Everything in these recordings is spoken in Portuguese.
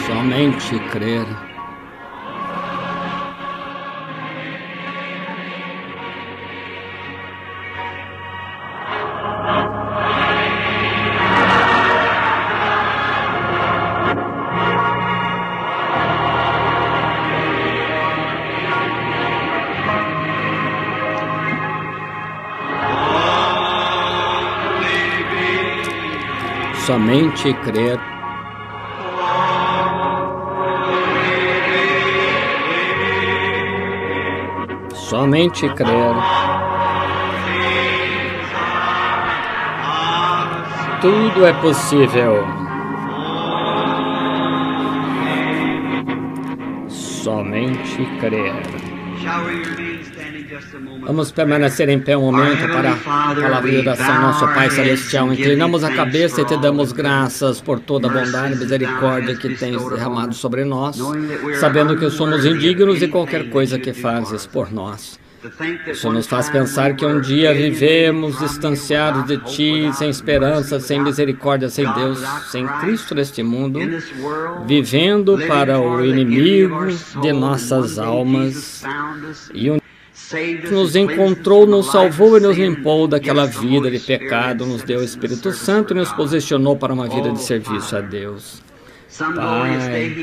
Somente crer. Somente crer. Somente crer. Tudo é possível. Somente crer. Vamos permanecer em pé um momento para a palavra de oração. Nosso Pai Celestial, inclinamos a cabeça e te damos graças por toda a bondade e misericórdia que tens derramado sobre nós, sabendo que somos indignos de qualquer coisa que fazes por nós. Isso nos faz pensar que um dia vivemos distanciados de Ti, sem esperança, sem misericórdia, sem Deus, sem Cristo neste mundo, vivendo para o inimigo de nossas almas. E um nos encontrou, nos salvou e nos limpou daquela vida de pecado, nos deu o Espírito Santo e nos posicionou para uma vida de serviço a Deus. Pai,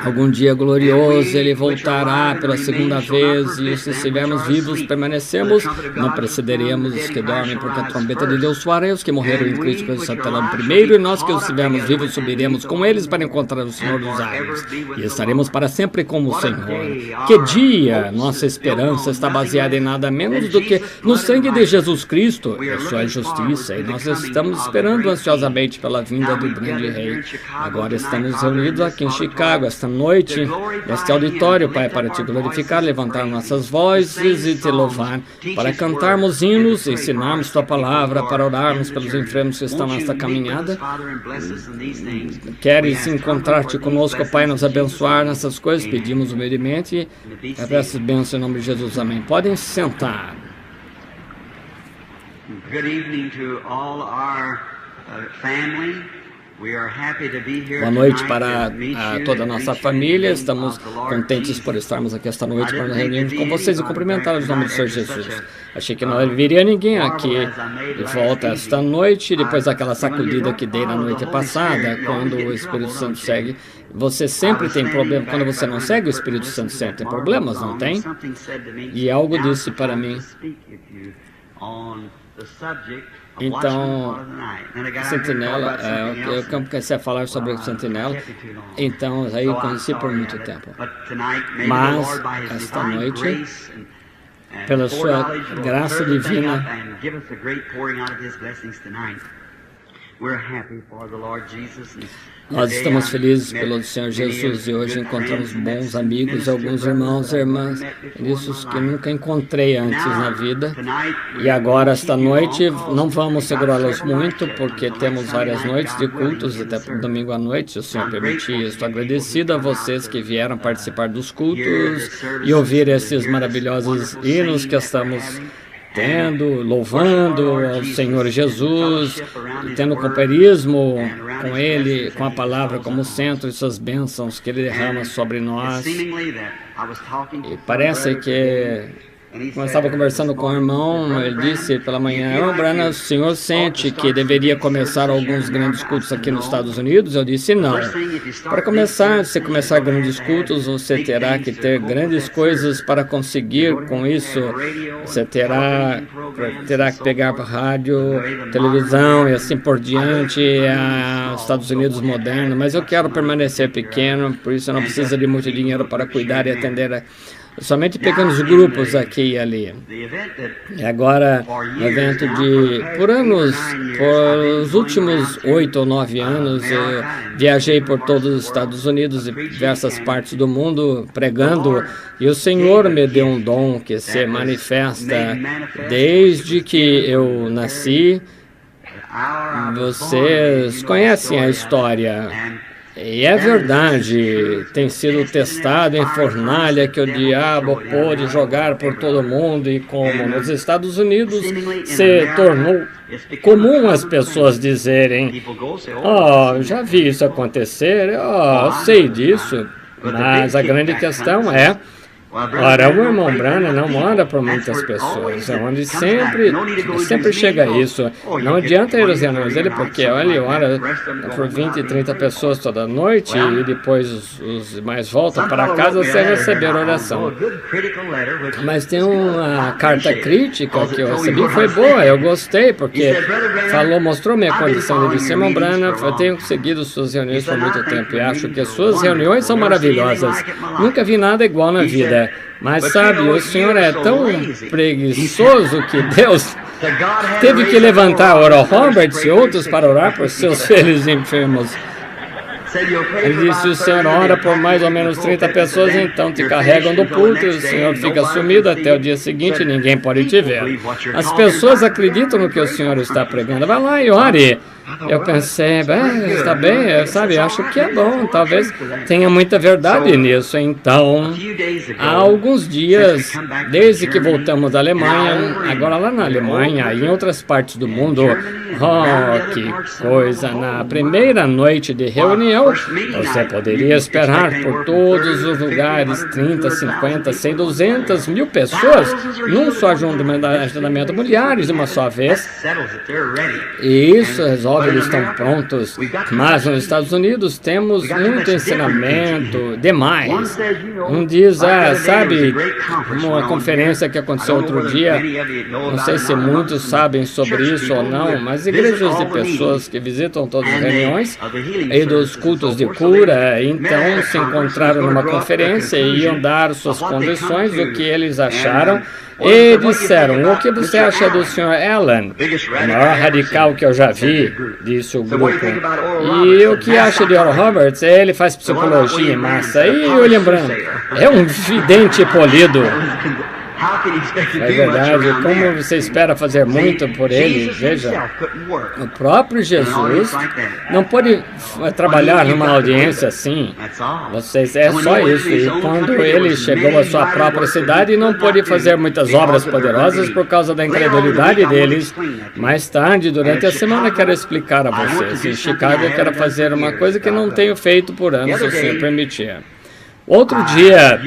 algum dia glorioso Ele voltará pela segunda vez, e se estivermos vivos, permanecemos, não precederemos os que dormem, porque a trombeta de Deus soará, e os que morreram em Cristo ressuscitarão primeiro, e nós que estivermos vivos subiremos com eles para encontrar o Senhor dos ares, e estaremos para sempre com o Senhor. Que dia! Nossa esperança está baseada em nada menos do que no sangue de Jesus Cristo e a sua justiça, e nós estamos esperando ansiosamente pela vinda do grande Rei. Agora estamos reunidos aqui em Chicago, esta noite, neste auditório, Pai, para Te glorificar, levantar nossas vozes e Te louvar, para cantarmos hinos, ensinarmos Tua palavra, para orarmos pelos enfermos que estão nesta caminhada. Queres encontrar-te conosco, Pai, nos abençoar nessas coisas? Pedimos humildemente e peço bênçãos em nome de Jesus. Amém. Podem se sentar. Good evening to all our family. Boa noite para toda a nossa família. Estamos contentes por estarmos aqui esta noite para nos reunirmos com vocês e cumprimentá-los em nome do Senhor Jesus. Achei que não viria ninguém aqui de volta esta noite, depois daquela sacudida que dei na noite passada, quando o Espírito Santo segue. Você sempre tem problema. Quando você não segue, o Espírito Santo sempre tem problemas, não tem? E algo disse para mim. Então, Sentinela, eu comecei a falar sobre o Sentinela, então aí eu conheci por muito tempo. Mas, esta noite, pela sua graça divina, nós estamos felizes pelo Senhor Jesus e hoje encontramos bons amigos, alguns irmãos e irmãs, isso que nunca encontrei antes na vida. E agora, esta noite, não vamos segurá-los muito, porque temos várias noites de cultos, até domingo à noite, se o Senhor permitir. Estou agradecido a vocês que vieram participar dos cultos e ouvir esses maravilhosos hinos que estamos tendo, louvando ao Senhor Jesus, e tendo companheirismo com Ele, com a palavra como centro e suas bênçãos que Ele derrama sobre nós. E parece que, quando eu estava conversando com o irmão, ele disse pela manhã, Branham, o senhor sente que deveria começar alguns grandes cultos aqui nos Estados Unidos? Eu disse, não. Para começar, se começar grandes cultos, você terá que ter grandes coisas para conseguir com isso. Você terá que pegar para rádio, televisão e assim por diante, os Estados Unidos moderno. Mas eu quero permanecer pequeno, por isso eu não preciso de muito dinheiro para cuidar e atender somente pequenos grupos aqui e ali. E agora, no evento por os últimos 8 ou 9 anos, eu viajei por todos os Estados Unidos e diversas partes do mundo pregando, e o Senhor me deu um dom que se manifesta desde que eu nasci. Vocês conhecem a história. E é verdade, tem sido testado em fornalha que o diabo pôde jogar por todo mundo, e como nos Estados Unidos se tornou comum as pessoas dizerem: "Oh, já vi isso acontecer, oh, sei disso", mas a grande questão é: ora, o irmão Branham não ora por muitas pessoas, é onde sempre chega isso. Não adianta ir aos reuniões dele, porque ele ora por 20 e 30 pessoas toda noite, e depois os mais voltam para casa sem receber oração. Mas tem uma carta crítica que eu recebi, foi boa, eu gostei, porque mostrou minha condição. Ele disse: "Irmão Branham, eu tenho seguido suas reuniões por muito tempo e acho que suas reuniões são maravilhosas. Nunca vi nada igual na vida. Mas sabe, o senhor é tão preguiçoso que Deus teve que levantar Oral Roberts e outros para orar por seus filhos enfermos." Ele disse: "O senhor ora por mais ou menos 30 pessoas, então te carregam do púlpito, o senhor fica sumido até o dia seguinte e ninguém pode te ver. As pessoas acreditam no que o senhor está pregando. Vai lá e ore." Eu pensei: está bem, sabe, acho que é bom, talvez tenha muita verdade nisso. Então, há alguns dias, desde que voltamos da Alemanha, agora lá na Alemanha e em outras partes do mundo, oh, que coisa, na primeira noite de reunião, você poderia esperar por todos os lugares 30, 50, 100, 200 mil pessoas num só ajuntamento, milhares de uma só vez. E isso resolve. Eles estão prontos, mas nos Estados Unidos temos muito ensinamento demais. Diz, sabe, uma conferência que aconteceu outro dia, não sei se muitos sabem sobre isso ou não, mas igrejas de pessoas que visitam todas as reuniões e dos cultos de cura, então se encontraram numa conferência e iam dar suas condições, o que eles acharam. E disseram: "O que você acha do Sr. Allen? O maior radical que eu já vi", disse o grupo. "E o que acha de Oral Roberts? Ele faz psicologia em massa. E William Branham é um vidente polido." É verdade, como você espera fazer muito por ele? Veja, o próprio Jesus não pode trabalhar numa audiência assim. É só isso. E quando ele chegou à sua própria cidade, não pôde fazer muitas obras poderosas por causa da incredulidade deles. Mais tarde, durante a semana, quero explicar a vocês. Em Chicago, eu quero fazer uma coisa que não tenho feito por anos, se o senhor permitir. Outro dia,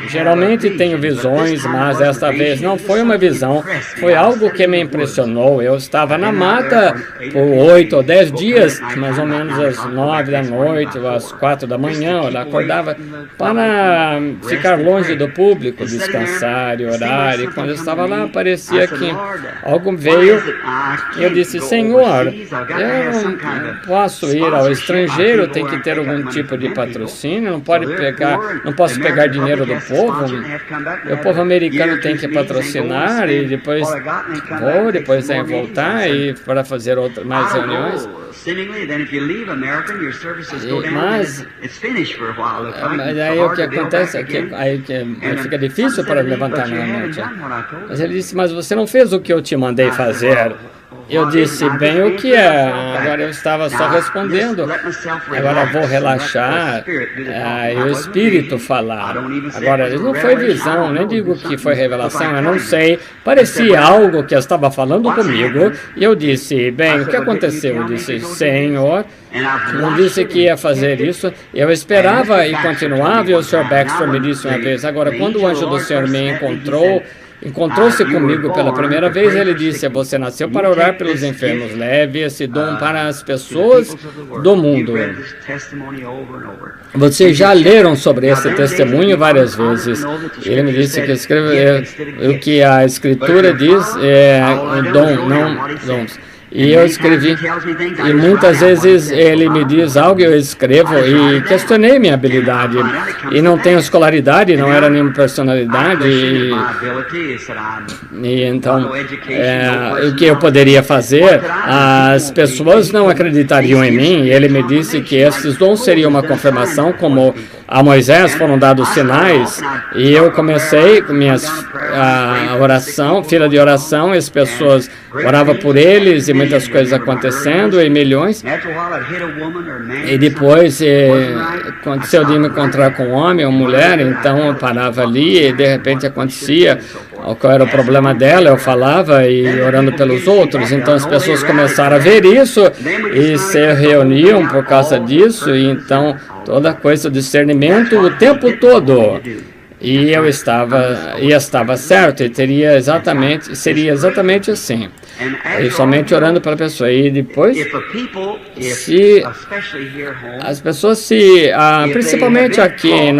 geralmente tenho visões, mas esta vez não foi uma visão, foi algo que me impressionou. Eu estava na mata por 8 ou 10 dias, mais ou menos às 9 da noite ou às 4 da manhã. Eu acordava para ficar longe do público, descansar e orar. E quando eu estava lá, parecia que algo veio. Eu disse: "Senhor, eu não posso ir ao estrangeiro, tem que ter algum tipo de patrocínio, não posso pegar dinheiro do povo. O povo americano tem que patrocinar e depois tem que voltar e para fazer mais reuniões." Mas aí o que acontece é que aí fica difícil para levantar na noite. Mas ele disse: "Mas você não fez o que eu te mandei fazer." Eu disse: "Bem, o que é?" Agora eu estava só respondendo. Agora vou relaxar e o Espírito falar. Agora, não foi visão, nem digo que foi revelação, eu não sei. Parecia algo que estava falando comigo. E eu disse: "Bem, o que aconteceu?" Eu disse: "Senhor, não disse que ia fazer isso." Eu esperava e continuava, e o Sr. Baxter me disse uma vez: "Agora, quando o anjo do Senhor me encontrou-se comigo pela primeira vez, ele disse: você nasceu para orar pelos enfermos, leve esse dom para as pessoas do mundo." Vocês já leram sobre esse testemunho várias vezes. Ele me disse que o que a Escritura diz é dom, não dons. E eu escrevi, e muitas vezes ele me diz algo e eu escrevo, e questionei minha habilidade. E não tenho escolaridade, não era nenhuma personalidade, e então, o que eu poderia fazer? As pessoas não acreditariam em mim, e ele me disse que esses dons seriam uma confirmação, como a Moisés foram dados sinais, e eu comecei com a oração, fila de oração, as pessoas oravam por eles, e muitas coisas acontecendo, e milhões. E depois aconteceu de me encontrar com um homem ou mulher, então eu parava ali, e de repente acontecia qual era o problema dela, eu falava e orando pelos outros. Então as pessoas começaram a ver isso e se reuniam por causa disso, e então toda coisa de discernimento o tempo todo. E eu estava certo, e seria exatamente assim. E somente orando para a pessoa. E depois, se as pessoas principalmente aqui em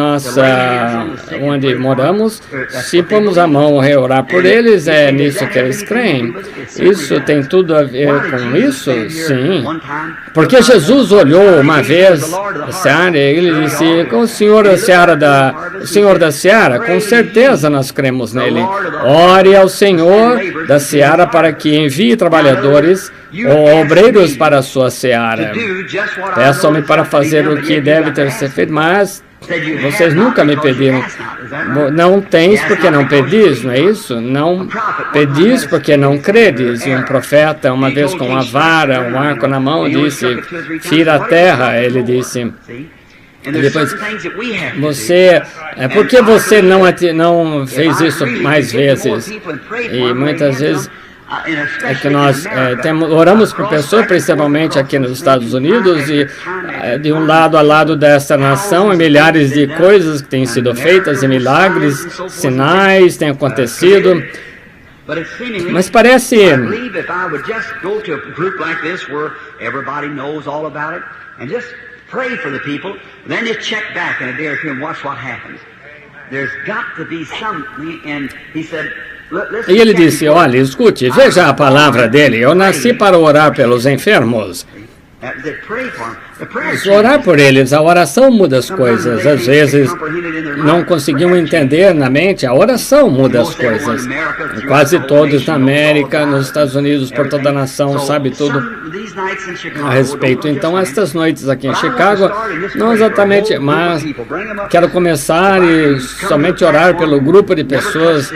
onde moramos, se pomos a mão a orar por eles, é nisso que eles creem. Isso tem tudo a ver com isso? Sim. Porque Jesus olhou uma vez a seara, e ele disse, com o Senhor da seara, com certeza nós cremos nele. Ore ao Senhor da seara para que envie trabalhadores ou obreiros para a sua seara. Peçam-me para fazer o que deve ter sido feito, mas vocês nunca me pediram. Não tens porque não pedis, não é isso? Não pedis porque não credes. E um profeta, uma vez com uma vara, um arco na mão, disse, fira a terra, ele disse. E depois, por que você não fez isso mais vezes? E muitas vezes é que nós oramos por pessoas, principalmente aqui nos Estados Unidos, e de um lado a lado dessa nação, milhares de coisas que têm sido feitas, e milagres, sinais têm acontecido. Mas parece... Pray for the people, then just check back in a day or two and watch what happens. There's got to be something, and he said, e ele disse, olha, escute, veja a palavra dele, eu nasci para orar pelos enfermos. Orar por eles, a oração muda as coisas. Às vezes não conseguiam entender na mente, a oração muda as coisas. Quase todos na América, nos Estados Unidos, por toda a nação, sabe tudo a respeito. Então, estas noites aqui em Chicago, não exatamente, mas quero começar e somente orar pelo grupo de pessoas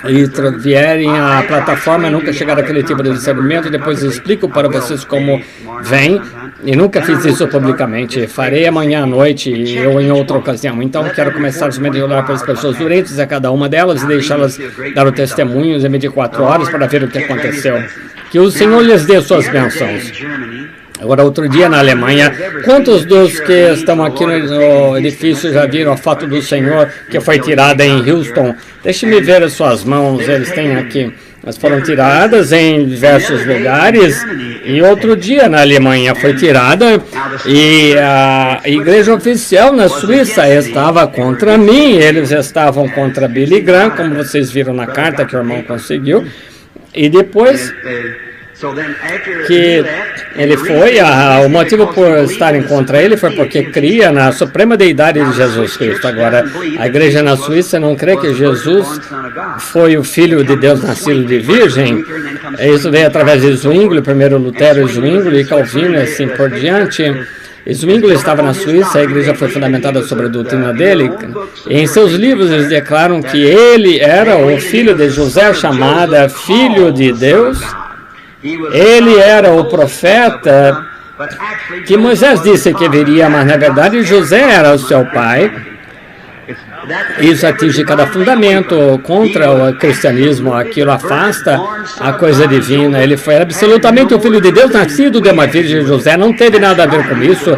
e vierem à plataforma, nunca chegar àquele tipo de discernimento, depois explico para vocês como vem, e nunca fiz isso publicamente. Farei amanhã à noite ou em outra ocasião. Então, quero começar somente a orar para as pessoas durante a cada uma delas e deixá-las dar o testemunho em 24 horas para ver o que aconteceu. Que o Senhor lhes dê suas bênçãos. Agora, outro dia na Alemanha, quantos dos que estão aqui no edifício já viram a foto do Senhor que foi tirada em Houston? Deixe-me ver as suas mãos, eles têm aqui. Elas foram tiradas em diversos lugares, e outro dia na Alemanha foi tirada, e a igreja oficial na Suíça estava contra mim, eles estavam contra Billy Graham, como vocês viram na carta que o irmão conseguiu, e depois que ele foi, o motivo por estarem contra ele foi porque cria na suprema deidade de Jesus Cristo. Agora, a igreja na Suíça não crê que Jesus foi o Filho de Deus nascido de virgem. Isso veio através de Zwingli, primeiro Lutero, Zwingli e Calvino, e assim por diante. Zwingli estava na Suíça, a igreja foi fundamentada sobre a doutrina dele. E em seus livros eles declaram que ele era o filho de José, chamada Filho de Deus. Ele era o profeta que Moisés disse que viria, mas na verdade José era o seu pai. Isso atinge cada fundamento contra o cristianismo, aquilo afasta a coisa divina. Ele foi absolutamente o Filho de Deus, nascido de uma virgem. José não teve nada a ver com isso.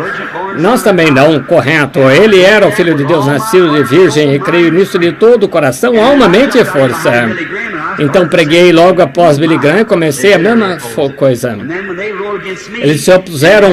Nós também não, correto. Ele era o Filho de Deus, nascido de virgem, e creio nisso de todo o coração, alma, mente e força. Então preguei logo após Billy Graham e comecei a mesma coisa. Eles se opuseram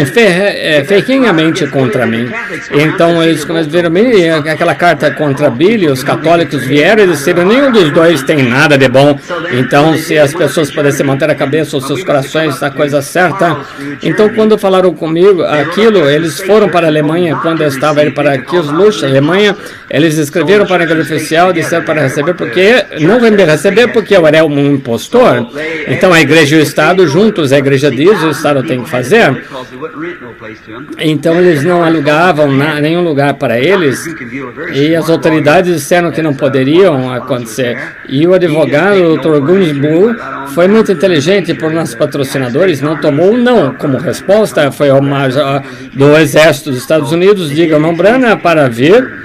ferrenhamente contra mim. Então eles começaram a ver aquela carta contra Billy, os católicos vieram e disseram, nenhum dos dois tem nada de bom. Então, se as pessoas pudessem manter a cabeça, os seus corações na coisa certa. Então, quando falaram comigo aquilo, eles foram para a Alemanha, quando eu estava indo para Kirchluch, Alemanha, eles escreveram para a igreja oficial, disseram para receber, porque não vem me receber, porque que eu era um impostor. Então a igreja e o Estado juntos, a igreja diz, o Estado tem que fazer. Então eles não alugavam nenhum lugar para eles e as autoridades disseram que não poderiam acontecer. E o advogado, o Dr. Gunsbull, foi muito inteligente por nossos patrocinadores, não tomou não como resposta, foi uma do Exército dos Estados Unidos, diga ao Brana para vir.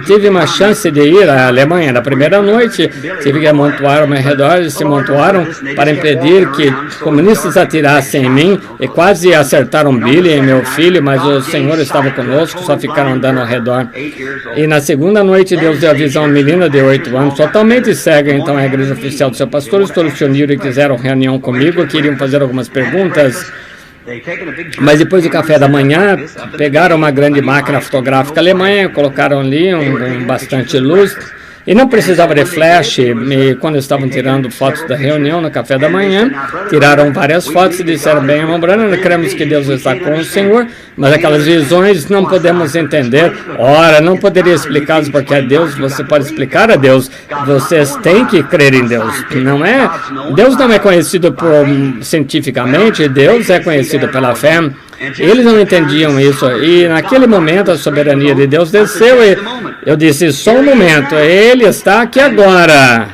Tive uma chance de ir à Alemanha na primeira noite, tive que amontoar ao meu redor, eles se amontoaram para impedir que comunistas atirassem em mim e quase acertaram Billy e meu filho, mas o Senhor estava conosco, só ficaram andando ao redor. E na segunda noite Deus deu a visão a uma menina de 8 anos, totalmente cega, então a igreja oficial do seu pastor, todos se uniram e quiseram reunião comigo, queriam fazer algumas perguntas. Mas depois do café da manhã, pegaram uma grande máquina fotográfica alemã, colocaram ali bastante luz. E não precisava de flash, e quando estavam tirando fotos da reunião no café da manhã, tiraram várias fotos e disseram, bem, irmão Branham, cremos que Deus está com o Senhor, mas aquelas visões não podemos entender. Ora, não poderia explicá-las porque é Deus, você pode explicar a Deus, vocês têm que crer em Deus. Não é? Deus não é conhecido cientificamente, Deus é conhecido pela fé. Eles não entendiam isso, e naquele momento a soberania de Deus desceu, e eu disse, só um momento, Ele está aqui agora.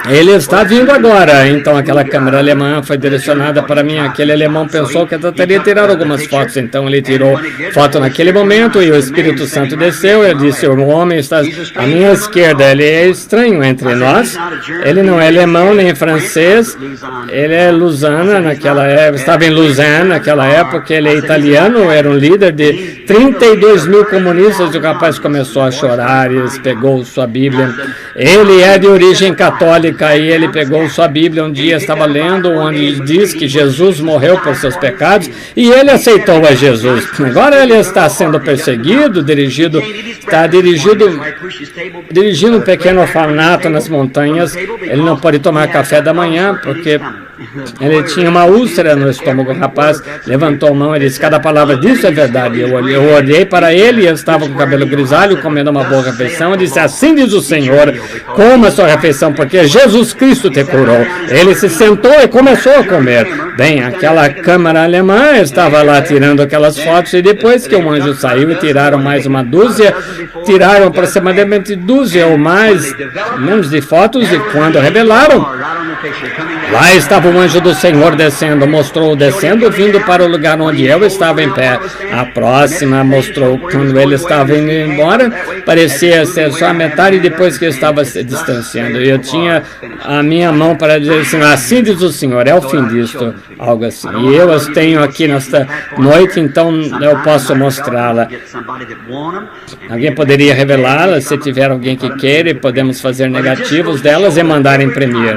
Ele está vindo agora. Então aquela câmera alemã foi direcionada para mim, aquele alemão pensou que eu teria tirado algumas fotos, então ele tirou foto naquele momento, e o Espírito Santo desceu, eu disse, o homem está à minha esquerda, ele é estranho entre nós, ele não é alemão nem francês, ele é Lausanne, estava em Lausanne naquela época, porque ele é italiano, era um líder de 32 mil comunistas, e o rapaz começou a chorar, e pegou sua Bíblia. Ele é de origem católica, e ele pegou sua Bíblia, um dia estava lendo, onde diz que Jesus morreu por seus pecados, e ele aceitou a Jesus. Agora ele está sendo perseguido, dirigindo um pequeno orfanato nas montanhas, ele não pode tomar café da manhã, porque ele tinha uma úlcera no estômago. O rapaz levantou a mão e disse, cada palavra disso é verdade. Eu olhei para ele, e ele estava com o cabelo grisalho, comendo uma boa refeição, e disse, assim diz o Senhor, coma a sua refeição, porque Jesus Cristo te curou. Ele se sentou e começou a comer. Bem, aquela câmara alemã estava lá tirando aquelas fotos, e depois que o anjo saiu, tiraram mais uma dúzia, tiraram aproximadamente dúzia ou mais, menos de fotos, e quando revelaram, lá estava o anjo do Senhor descendo, mostrou descendo, vindo para o lugar onde eu estava em pé. A próxima mostrou quando ele estava indo embora, parecia ser só a metade depois que ele estava se distanciando. Eu tinha a minha mão para dizer assim, assim diz o Senhor, é o fim disto, algo assim. E eu as tenho aqui nesta noite, então eu posso mostrá-la. Alguém poderia revelá-la, se tiver alguém que queira, e podemos fazer negativos delas e mandar imprimir.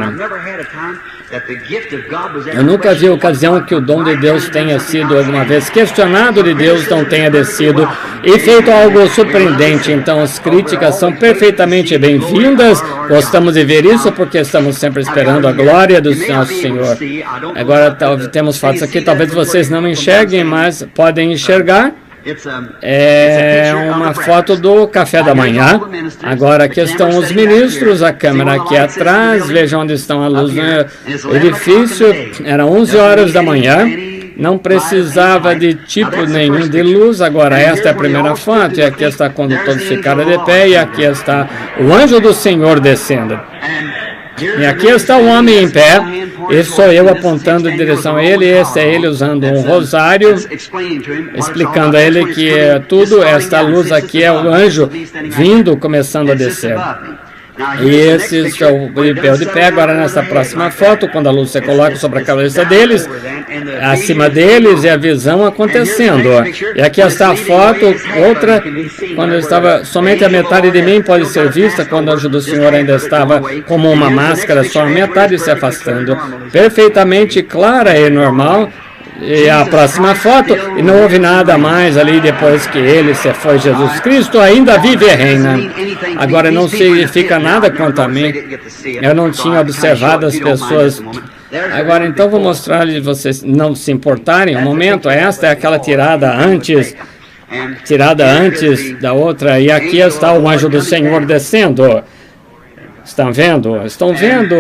Eu nunca vi ocasião que o dom de Deus tenha sido alguma vez questionado de Deus, não tenha descido e feito algo surpreendente. Então as críticas são perfeitamente bem-vindas, gostamos de ver isso porque estamos sempre esperando a glória do nosso Senhor. Agora temos fotos aqui, talvez vocês não enxerguem, mas podem enxergar. É uma foto do café da manhã. Agora aqui estão os ministros, a câmera aqui atrás, vejam onde estão a luz no edifício. Era 11 horas da manhã, não precisava de tipo nenhum de luz. Agora esta é a primeira foto, e aqui está quando todos ficaram de pé, e aqui está o anjo do Senhor descendo. E aqui está o homem em pé, e sou eu apontando em direção a ele, esse é ele usando um rosário, explicando a ele que esta luz aqui é o anjo vindo, começando a descer. E esse estou de pé agora nessa próxima foto, quando a luz se coloca sobre a cabeça deles, acima deles, e a visão acontecendo. E aqui está a foto, outra, quando estava somente a metade de mim pode ser vista, quando o anjo do Senhor ainda estava como uma máscara, só a metade se afastando, perfeitamente clara e normal. E a próxima foto, e não houve nada mais ali depois que ele se foi. Jesus Cristo ainda vive e reina. Agora não significa nada quanto a mim. Eu não tinha observado as pessoas. Agora então vou mostrar-lhes, vocês não se importarem um momento. Esta é aquela tirada antes da outra, e aqui está o anjo do Senhor descendo. Estão vendo? Estão vendo?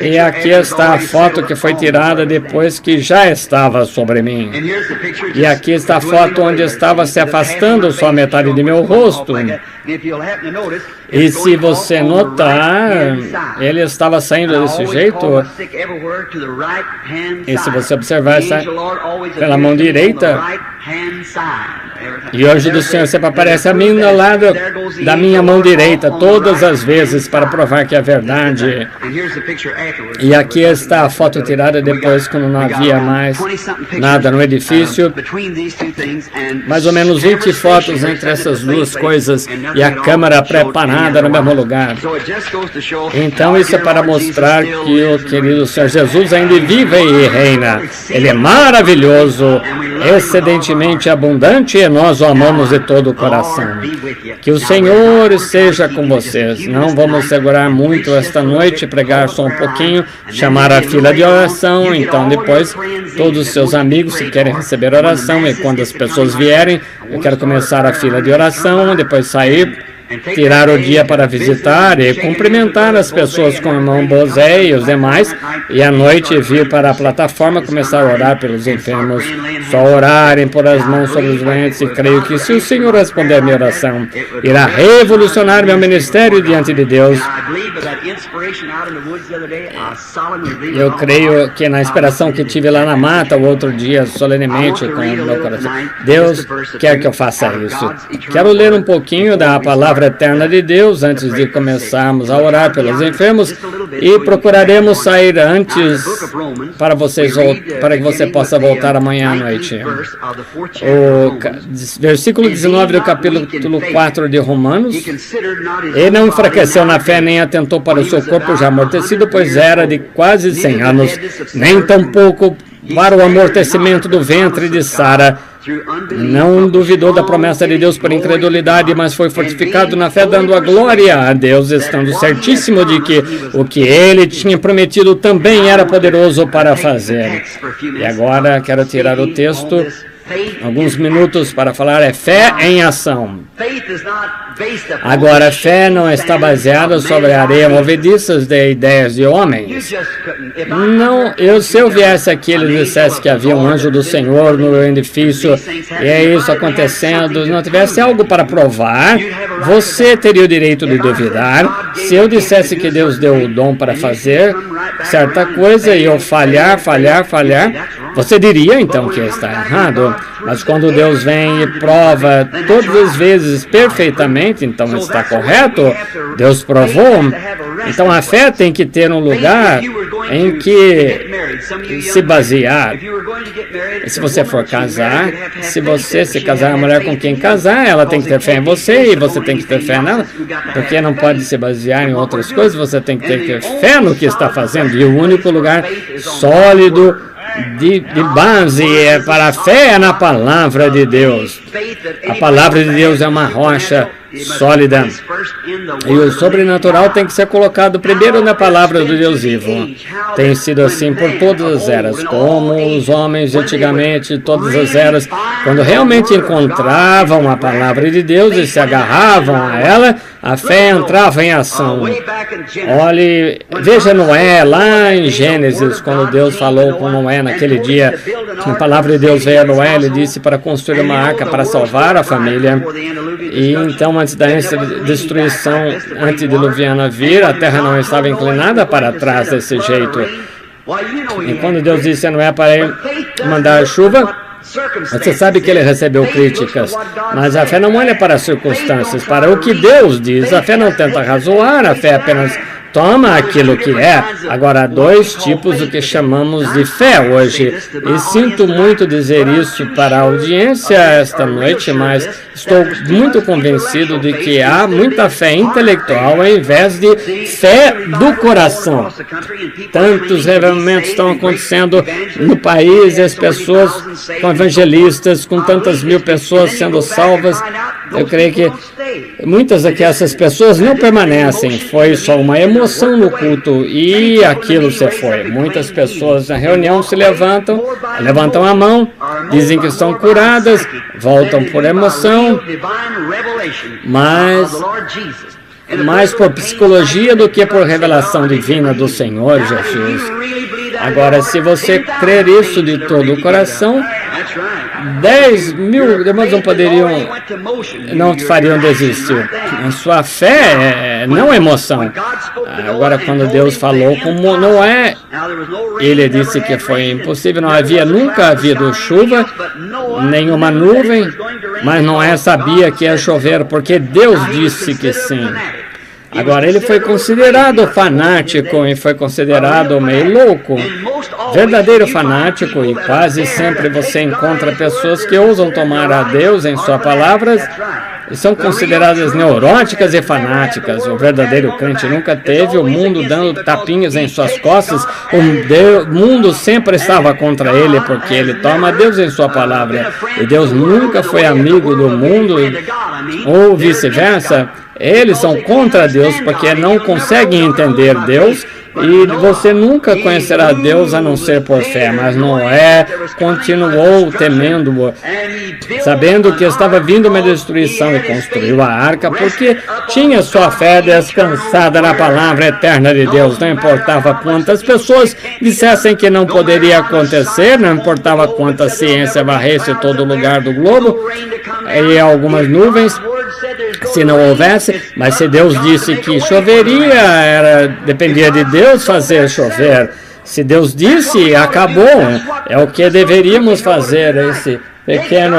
E aqui está a foto que foi tirada depois que já estava sobre mim. E aqui está a foto onde estava se afastando só a metade de meu rosto. E se você notar, ele estava saindo desse jeito. E se você observar pela mão direita, e hoje do Senhor sempre aparece a mim do lado da minha mão direita, todas as vezes, para provar que é verdade. E aqui está a foto tirada depois, quando não havia mais nada no edifício. Mais ou menos 20 fotos entre essas duas coisas e a câmera preparada no mesmo lugar. Então isso é para mostrar que o querido Senhor Jesus ainda vive e reina. Ele é maravilhoso, excedentemente abundante, e nós o amamos de todo o coração. Que o Senhor esteja com vocês. Não vamos segurar muito esta noite, pregar só um pouquinho, chamar a fila de oração. Então depois todos os seus amigos que querem receber oração, e quando as pessoas vierem, eu quero começar a fila de oração, depois sair, tirar o dia para visitar e cumprimentar as pessoas com o irmão Bozé e os demais, e à noite vir para a plataforma começar a orar pelos enfermos. Só orarem, pôr as mãos sobre os doentes, e creio que se o Senhor responder a minha oração, irá revolucionar meu ministério diante de Deus. Eu creio que na inspiração que tive lá na mata o outro dia, solenemente, com o meu coração, Deus quer que eu faça isso. Quero ler um pouquinho da palavra eterna de Deus antes de começarmos a orar pelos enfermos, e procuraremos sair antes para que você possa voltar amanhã à noite. O versículo 19 do capítulo 4 de Romanos: ele não enfraqueceu na fé, nem atentou para o seu corpo já amortecido, pois era de quase 100 anos, nem tampouco para o amortecimento do ventre de Sara. Não duvidou da promessa de Deus por incredulidade, mas foi fortificado na fé, dando a glória a Deus, estando certíssimo de que o que ele tinha prometido também era poderoso para fazer. E agora quero tirar o texto, alguns minutos para falar, é fé em ação. Agora, a fé não está baseada sobre a areia movediças de ideias de homens. Não, se eu viesse aqui e ele dissesse que havia um anjo do Senhor no edifício, e é isso acontecendo, não tivesse algo para provar, você teria o direito de duvidar. Se eu dissesse que Deus deu o dom para fazer certa coisa e eu falhar, você diria então que está errado. Mas quando Deus vem e prova todas as vezes perfeitamente, então está correto. Deus provou. Então a fé tem que ter um lugar em que se basear. Se você for casar, se você se casar, a mulher com quem casar, ela tem que ter fé em você e você tem que ter fé nela, porque não pode se basear em outras coisas, você tem que ter fé no que está fazendo. E o único lugar sólido de base para a fé é na palavra de Deus. A palavra de Deus é uma rocha sólida. E o sobrenatural tem que ser colocado primeiro na palavra do Deus vivo. Tem sido assim por todas as eras, como os homens antigamente, todas as eras, quando realmente encontravam a palavra de Deus e se agarravam a ela, a fé entrava em ação. Olhe, veja Noé, lá em Gênesis, quando Deus falou com Noé naquele dia, a palavra de Deus veio a Noé, ele disse para construir uma arca para salvar a família. E então, antes da destruição antediluviana vir, a terra não estava inclinada para trás desse jeito. E quando Deus disse a Noé para mandar chuva, você sabe que ele recebeu críticas, mas a fé não olha para as circunstâncias, para o que Deus diz. A fé não tenta razoar, a fé apenas toma aquilo que é. Agora, há dois tipos do que chamamos de fé hoje, e sinto muito dizer isso para a audiência esta noite, mas estou muito convencido de que há muita fé intelectual ao invés de fé do coração. Tantos revivamentos estão acontecendo no país, e as pessoas com evangelistas, com tantas mil pessoas sendo salvas. Eu creio que muitas dessas pessoas não permanecem, foi só uma emoção no culto e aquilo se foi. Muitas pessoas na reunião se levantam a mão, dizem que estão curadas, voltam por emoção, mas mais por psicologia do que por revelação divina do Senhor Jesus. Agora, se você crer isso de todo o coração, 10.000 demônios não te fariam desistir. A sua fé não é emoção. Agora, quando Deus falou com Noé, ele disse que foi impossível, nunca havido chuva, nenhuma nuvem, mas Noé sabia que ia chover, porque Deus disse que sim. Agora, ele foi considerado fanático e foi considerado meio louco. Verdadeiro fanático, e quase sempre você encontra pessoas que ousam tomar a Deus em suas palavras e são consideradas neuróticas e fanáticas. O verdadeiro crente nunca teve o mundo dando tapinhas em suas costas. O mundo sempre estava contra ele, porque ele toma Deus em sua palavra. E Deus nunca foi amigo do mundo, ou vice-versa. Eles são contra Deus porque não conseguem entender Deus, e você nunca conhecerá Deus a não ser por fé. Mas Noé continuou temendo, sabendo que estava vindo uma destruição, e construiu a arca porque tinha sua fé descansada na palavra eterna de Deus. Não importava quantas pessoas dissessem que não poderia acontecer, não importava quanta ciência varresse todo lugar do globo e algumas nuvens, se não houvesse, mas se Deus disse que choveria, dependia de Deus fazer chover. Se Deus disse, acabou. É o que deveríamos fazer, esse pequeno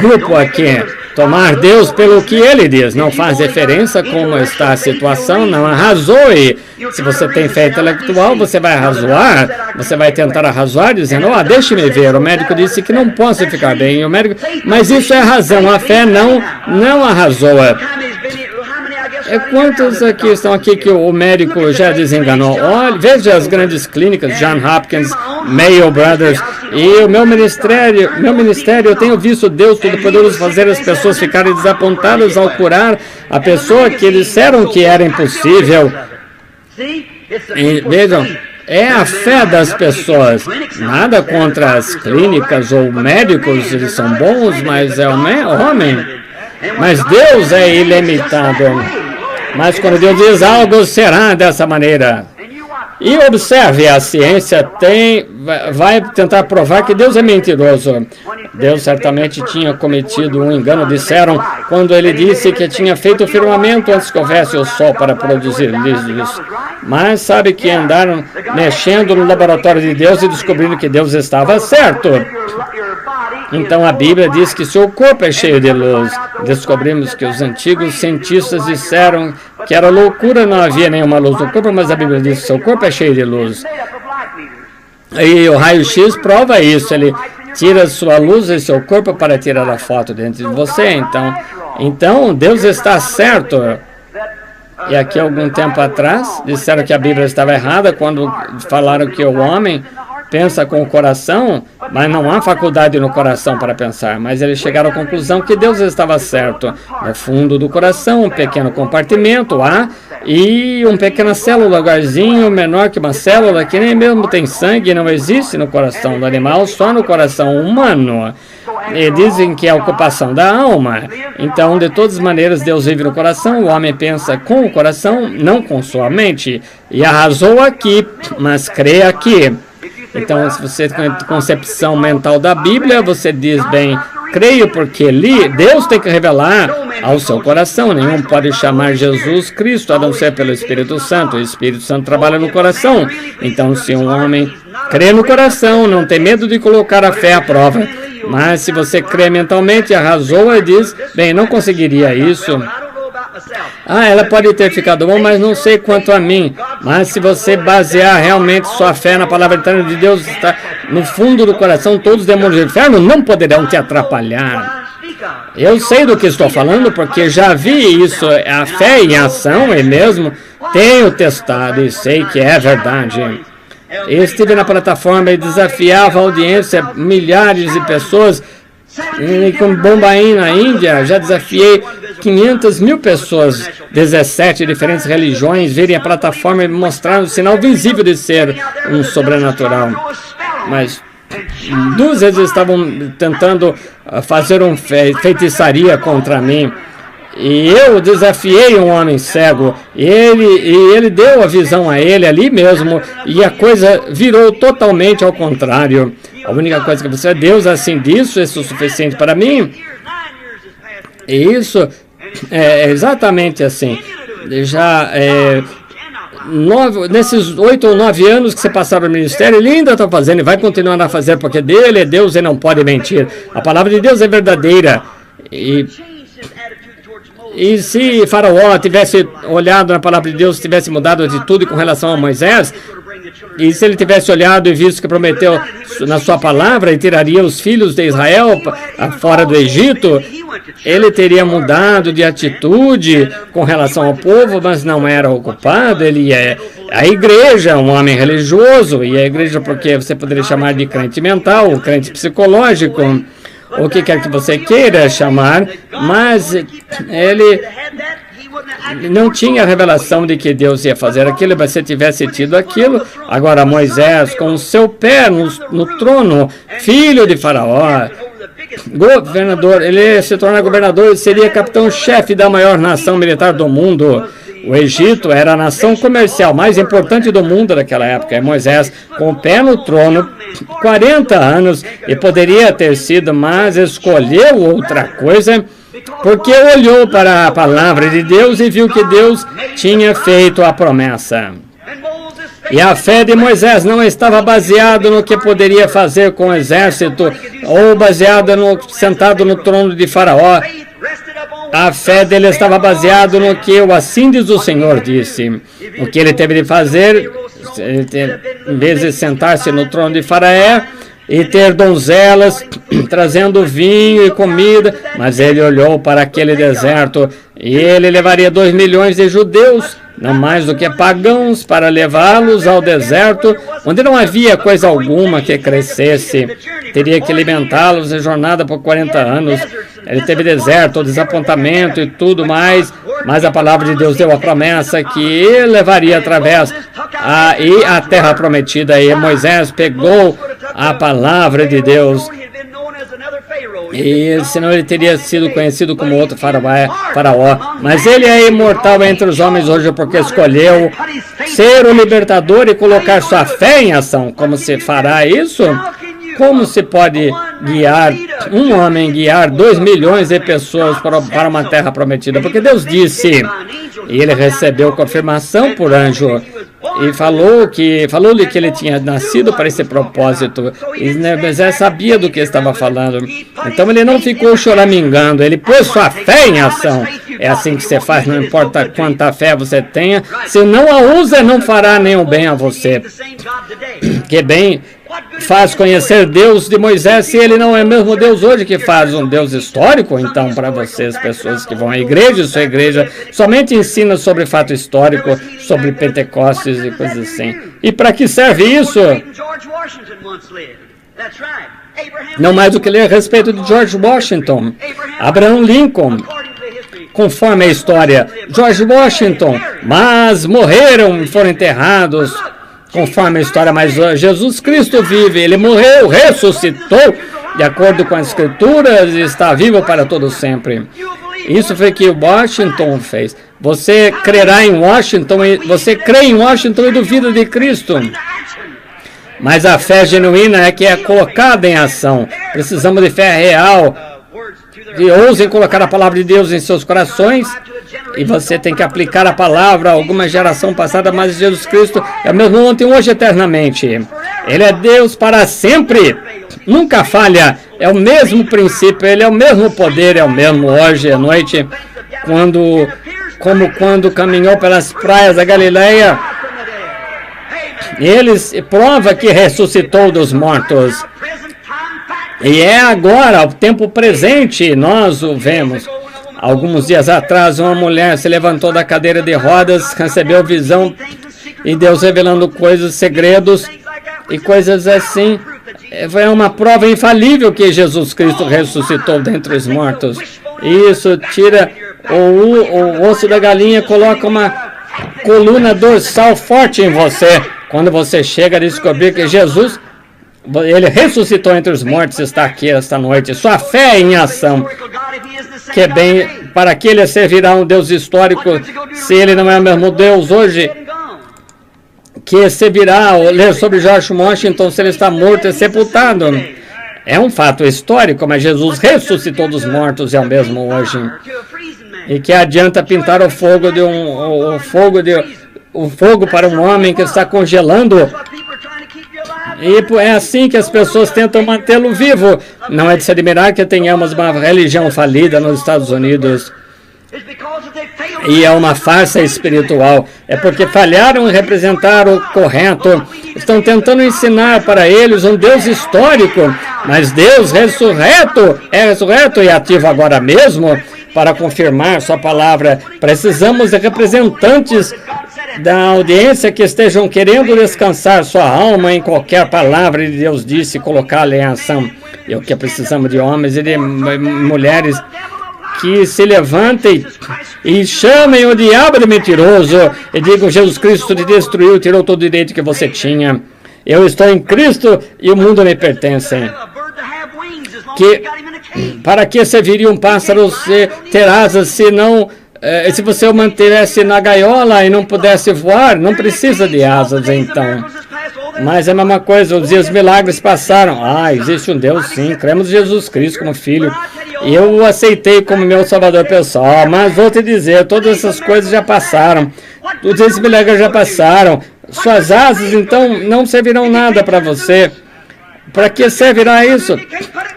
grupo aqui. Tomar Deus pelo que Ele diz. Não faz diferença como está a situação, não arrazoe. Se você tem fé intelectual, você vai arrazoar. Você vai tentar arrazoar dizendo, deixe-me ver. O médico disse que não posso ficar bem. O médico, mas isso é razão. A fé não arrazoa. Quantos aqui estão aqui que o médico já desenganou? Olha, veja as grandes clínicas, John Hopkins, Mayo Brothers, e o meu ministério, eu tenho visto Deus Todo-Poderoso fazer as pessoas ficarem desapontadas ao curar a pessoa que disseram que era impossível. E, vejam, é a fé das pessoas. Nada contra as clínicas ou médicos, eles são bons, mas é o homem. Mas Deus é ilimitado. Mas quando Deus diz algo, será dessa maneira. E observe, a ciência vai tentar provar que Deus é mentiroso. Deus certamente tinha cometido um engano, disseram, quando ele disse que tinha feito o firmamento antes que houvesse o sol para produzir líquidos. Mas sabe que andaram mexendo no laboratório de Deus e descobrindo que Deus estava certo. Então a Bíblia diz que seu corpo é cheio de luz. Descobrimos que os antigos cientistas disseram que era loucura, não havia nenhuma luz no corpo, mas a Bíblia diz que seu corpo é cheio de luz. E o raio-x prova isso, ele tira sua luz e seu corpo para tirar a foto dentro de você. Então Deus está certo. E aqui, algum tempo atrás, disseram que a Bíblia estava errada quando falaram que o homem pensa com o coração, mas não há faculdade no coração para pensar. Mas eles chegaram à conclusão que Deus estava certo. No fundo do coração, um pequeno compartimento há, e uma pequena célula, lugarzinho menor que uma célula, que nem mesmo tem sangue, não existe no coração do animal, só no coração humano. E dizem que é a ocupação da alma. Então, de todas as maneiras, Deus vive no coração, o homem pensa com o coração, não com sua mente. E arrasou aqui, mas crê aqui. Então, se você tem concepção mental da Bíblia, você diz, bem, creio porque Deus tem que revelar ao seu coração. Nenhum pode chamar Jesus Cristo, a não ser pelo Espírito Santo. O Espírito Santo trabalha no coração. Então, se um homem crê no coração, não tem medo de colocar a fé à prova. Mas se você crê mentalmente, arrasou e diz, bem, não conseguiria isso. Ela pode ter ficado bom, mas não sei quanto a mim. Mas se você basear realmente sua fé na palavra eterna de Deus, está no fundo do coração, todos os demônios do inferno não poderão te atrapalhar. Eu sei do que estou falando, porque já vi isso, a fé em ação, e mesmo tenho testado e sei que é verdade. Eu estive na plataforma e desafiava a audiência, milhares de pessoas. E com Bombaim, na Índia, já desafiei 500.000 pessoas, 17 diferentes religiões, virem a plataforma e mostrar o sinal visível de ser um sobrenatural. Mas 2 vezes estavam tentando fazer uma feitiçaria contra mim. E eu desafiei um homem cego, e ele deu a visão a ele ali mesmo, e a coisa virou totalmente ao contrário. A única coisa que você é Deus, assim, disso é o suficiente para mim. E isso é exatamente assim. Já nesses 8 ou 9 anos que você passaram no ministério, ele ainda está fazendo e vai continuar a fazer, porque dele é Deus e não pode mentir. A palavra de Deus é verdadeira. E se Faraó tivesse olhado na palavra de Deus, tivesse mudado de atitude com relação a Moisés, e se ele tivesse olhado e visto que prometeu na sua palavra e tiraria os filhos de Israel fora do Egito, ele teria mudado de atitude com relação ao povo, mas não era ocupado. Ele é a igreja, um homem religioso, e a igreja porque você poderia chamar de crente mental, crente psicológico, o que quer que você queira chamar, mas ele não tinha a revelação de que Deus ia fazer aquilo, mas se tivesse tido aquilo. Agora Moisés, com o seu pé no trono, filho de Faraó, governador, ele se torna governador e seria capitão-chefe da maior nação militar do mundo. O Egito era a nação comercial mais importante do mundo naquela época. E Moisés, com o pé no trono, 40 anos, e poderia ter sido, mas escolheu outra coisa, porque olhou para a palavra de Deus e viu que Deus tinha feito a promessa. E a fé de Moisés não estava baseada no que poderia fazer com o exército, ou baseada sentado no trono de Faraó. A fé dele estava baseada no que o assim diz o Senhor disse. O que ele teve de fazer, em vez de sentar-se no trono de Faraó e ter donzelas trazendo vinho e comida, mas ele olhou para aquele deserto e ele levaria 2 milhões de judeus, não mais do que pagãos, para levá-los ao deserto, onde não havia coisa alguma que crescesse. Teria que alimentá-los em jornada por 40 anos. Ele teve deserto, desapontamento e tudo mais, mas a palavra de Deus deu a promessa que ele levaria através a terra prometida. E Moisés pegou a palavra de Deus, e senão ele teria sido conhecido como outro faraó. Mas ele é imortal entre os homens hoje porque escolheu ser o libertador e colocar sua fé em ação. Como se fará isso? Como se pode guiar um homem, guiar 2 milhões de pessoas para uma terra prometida? Porque Deus disse, e ele recebeu confirmação por anjo, e falou-lhe que ele tinha nascido para esse propósito. E Moisés sabia do que estava falando. Então ele não ficou choramingando, ele pôs sua fé em ação. É assim que você faz, não importa quanta fé você tenha. Se não a usa, não fará nenhum bem a você. Que bem faz conhecer Deus de Moisés, se ele não é mesmo Deus hoje, que faz um Deus histórico? Então, para vocês, pessoas que vão à igreja, sua igreja somente ensina sobre fato histórico, sobre Pentecostes e coisas assim. E para que serve isso? Não mais do que ler a respeito de George Washington, Abraham Lincoln, conforme a história, George Washington, mas morreram e foram enterrados, conforme a história. Mas Jesus Cristo vive, ele morreu, ressuscitou, de acordo com as Escrituras, e está vivo para todo sempre. Isso foi o que Washington fez. Você crerá em Washington, você crê em Washington e duvida de Cristo. Mas a fé genuína é que é colocada em ação. Precisamos de fé real, que ousem colocar a palavra de Deus em seus corações. E você tem que aplicar a palavra a alguma geração passada, mas Jesus Cristo é o mesmo ontem, hoje, eternamente. Ele é Deus para sempre, nunca falha, é o mesmo princípio, ele é o mesmo poder, é o mesmo hoje à noite, como quando caminhou pelas praias da Galileia. Ele prova que ressuscitou dos mortos. E é agora, o tempo presente, nós o vemos. Alguns dias atrás, uma mulher se levantou da cadeira de rodas, recebeu visão e Deus revelando coisas, segredos e coisas assim. Foi uma prova infalível que Jesus Cristo ressuscitou dentre os mortos. Isso tira o osso da galinha, coloca uma coluna dorsal forte em você. Quando você chega a descobrir que Jesus, ele ressuscitou entre os mortos, está aqui esta noite. Sua fé em ação. Que bem para que ele servirá um Deus histórico se ele não é o mesmo Deus hoje? Que servirá ler sobre George Washington se ele está morto e sepultado? É um fato histórico, mas Jesus ressuscitou dos mortos e é o mesmo hoje. E que adianta pintar o fogo para um homem que está congelando? E é assim que as pessoas tentam mantê-lo vivo. Não é de se admirar que tenhamos uma religião falida nos Estados Unidos. E é uma farsa espiritual. É porque falharam em representar o correto. Estão tentando ensinar para eles um Deus histórico. Mas Deus ressurreto, é ressurreto e ativo agora mesmo para confirmar sua palavra. Precisamos de representantes da audiência que estejam querendo descansar sua alma em qualquer palavra que Deus disse e colocá-la em ação. E o que precisamos de homens e de mulheres que se levantem e chamem o diabo de mentiroso e digam: Jesus Cristo te destruiu, tirou todo o direito que você tinha. Eu estou em Cristo e o mundo me pertence. Para que serviria um pássaro ter asas se você o mantivesse na gaiola e não pudesse voar? Não precisa de asas então. Mas é a mesma coisa, os dias milagres passaram. Existe um Deus sim, cremos em Jesus Cristo como Filho. E eu o aceitei como meu Salvador pessoal. Mas vou te dizer, todas essas coisas já passaram. Os dias milagres já passaram. Suas asas então não servirão nada para você. Para que servirá isso?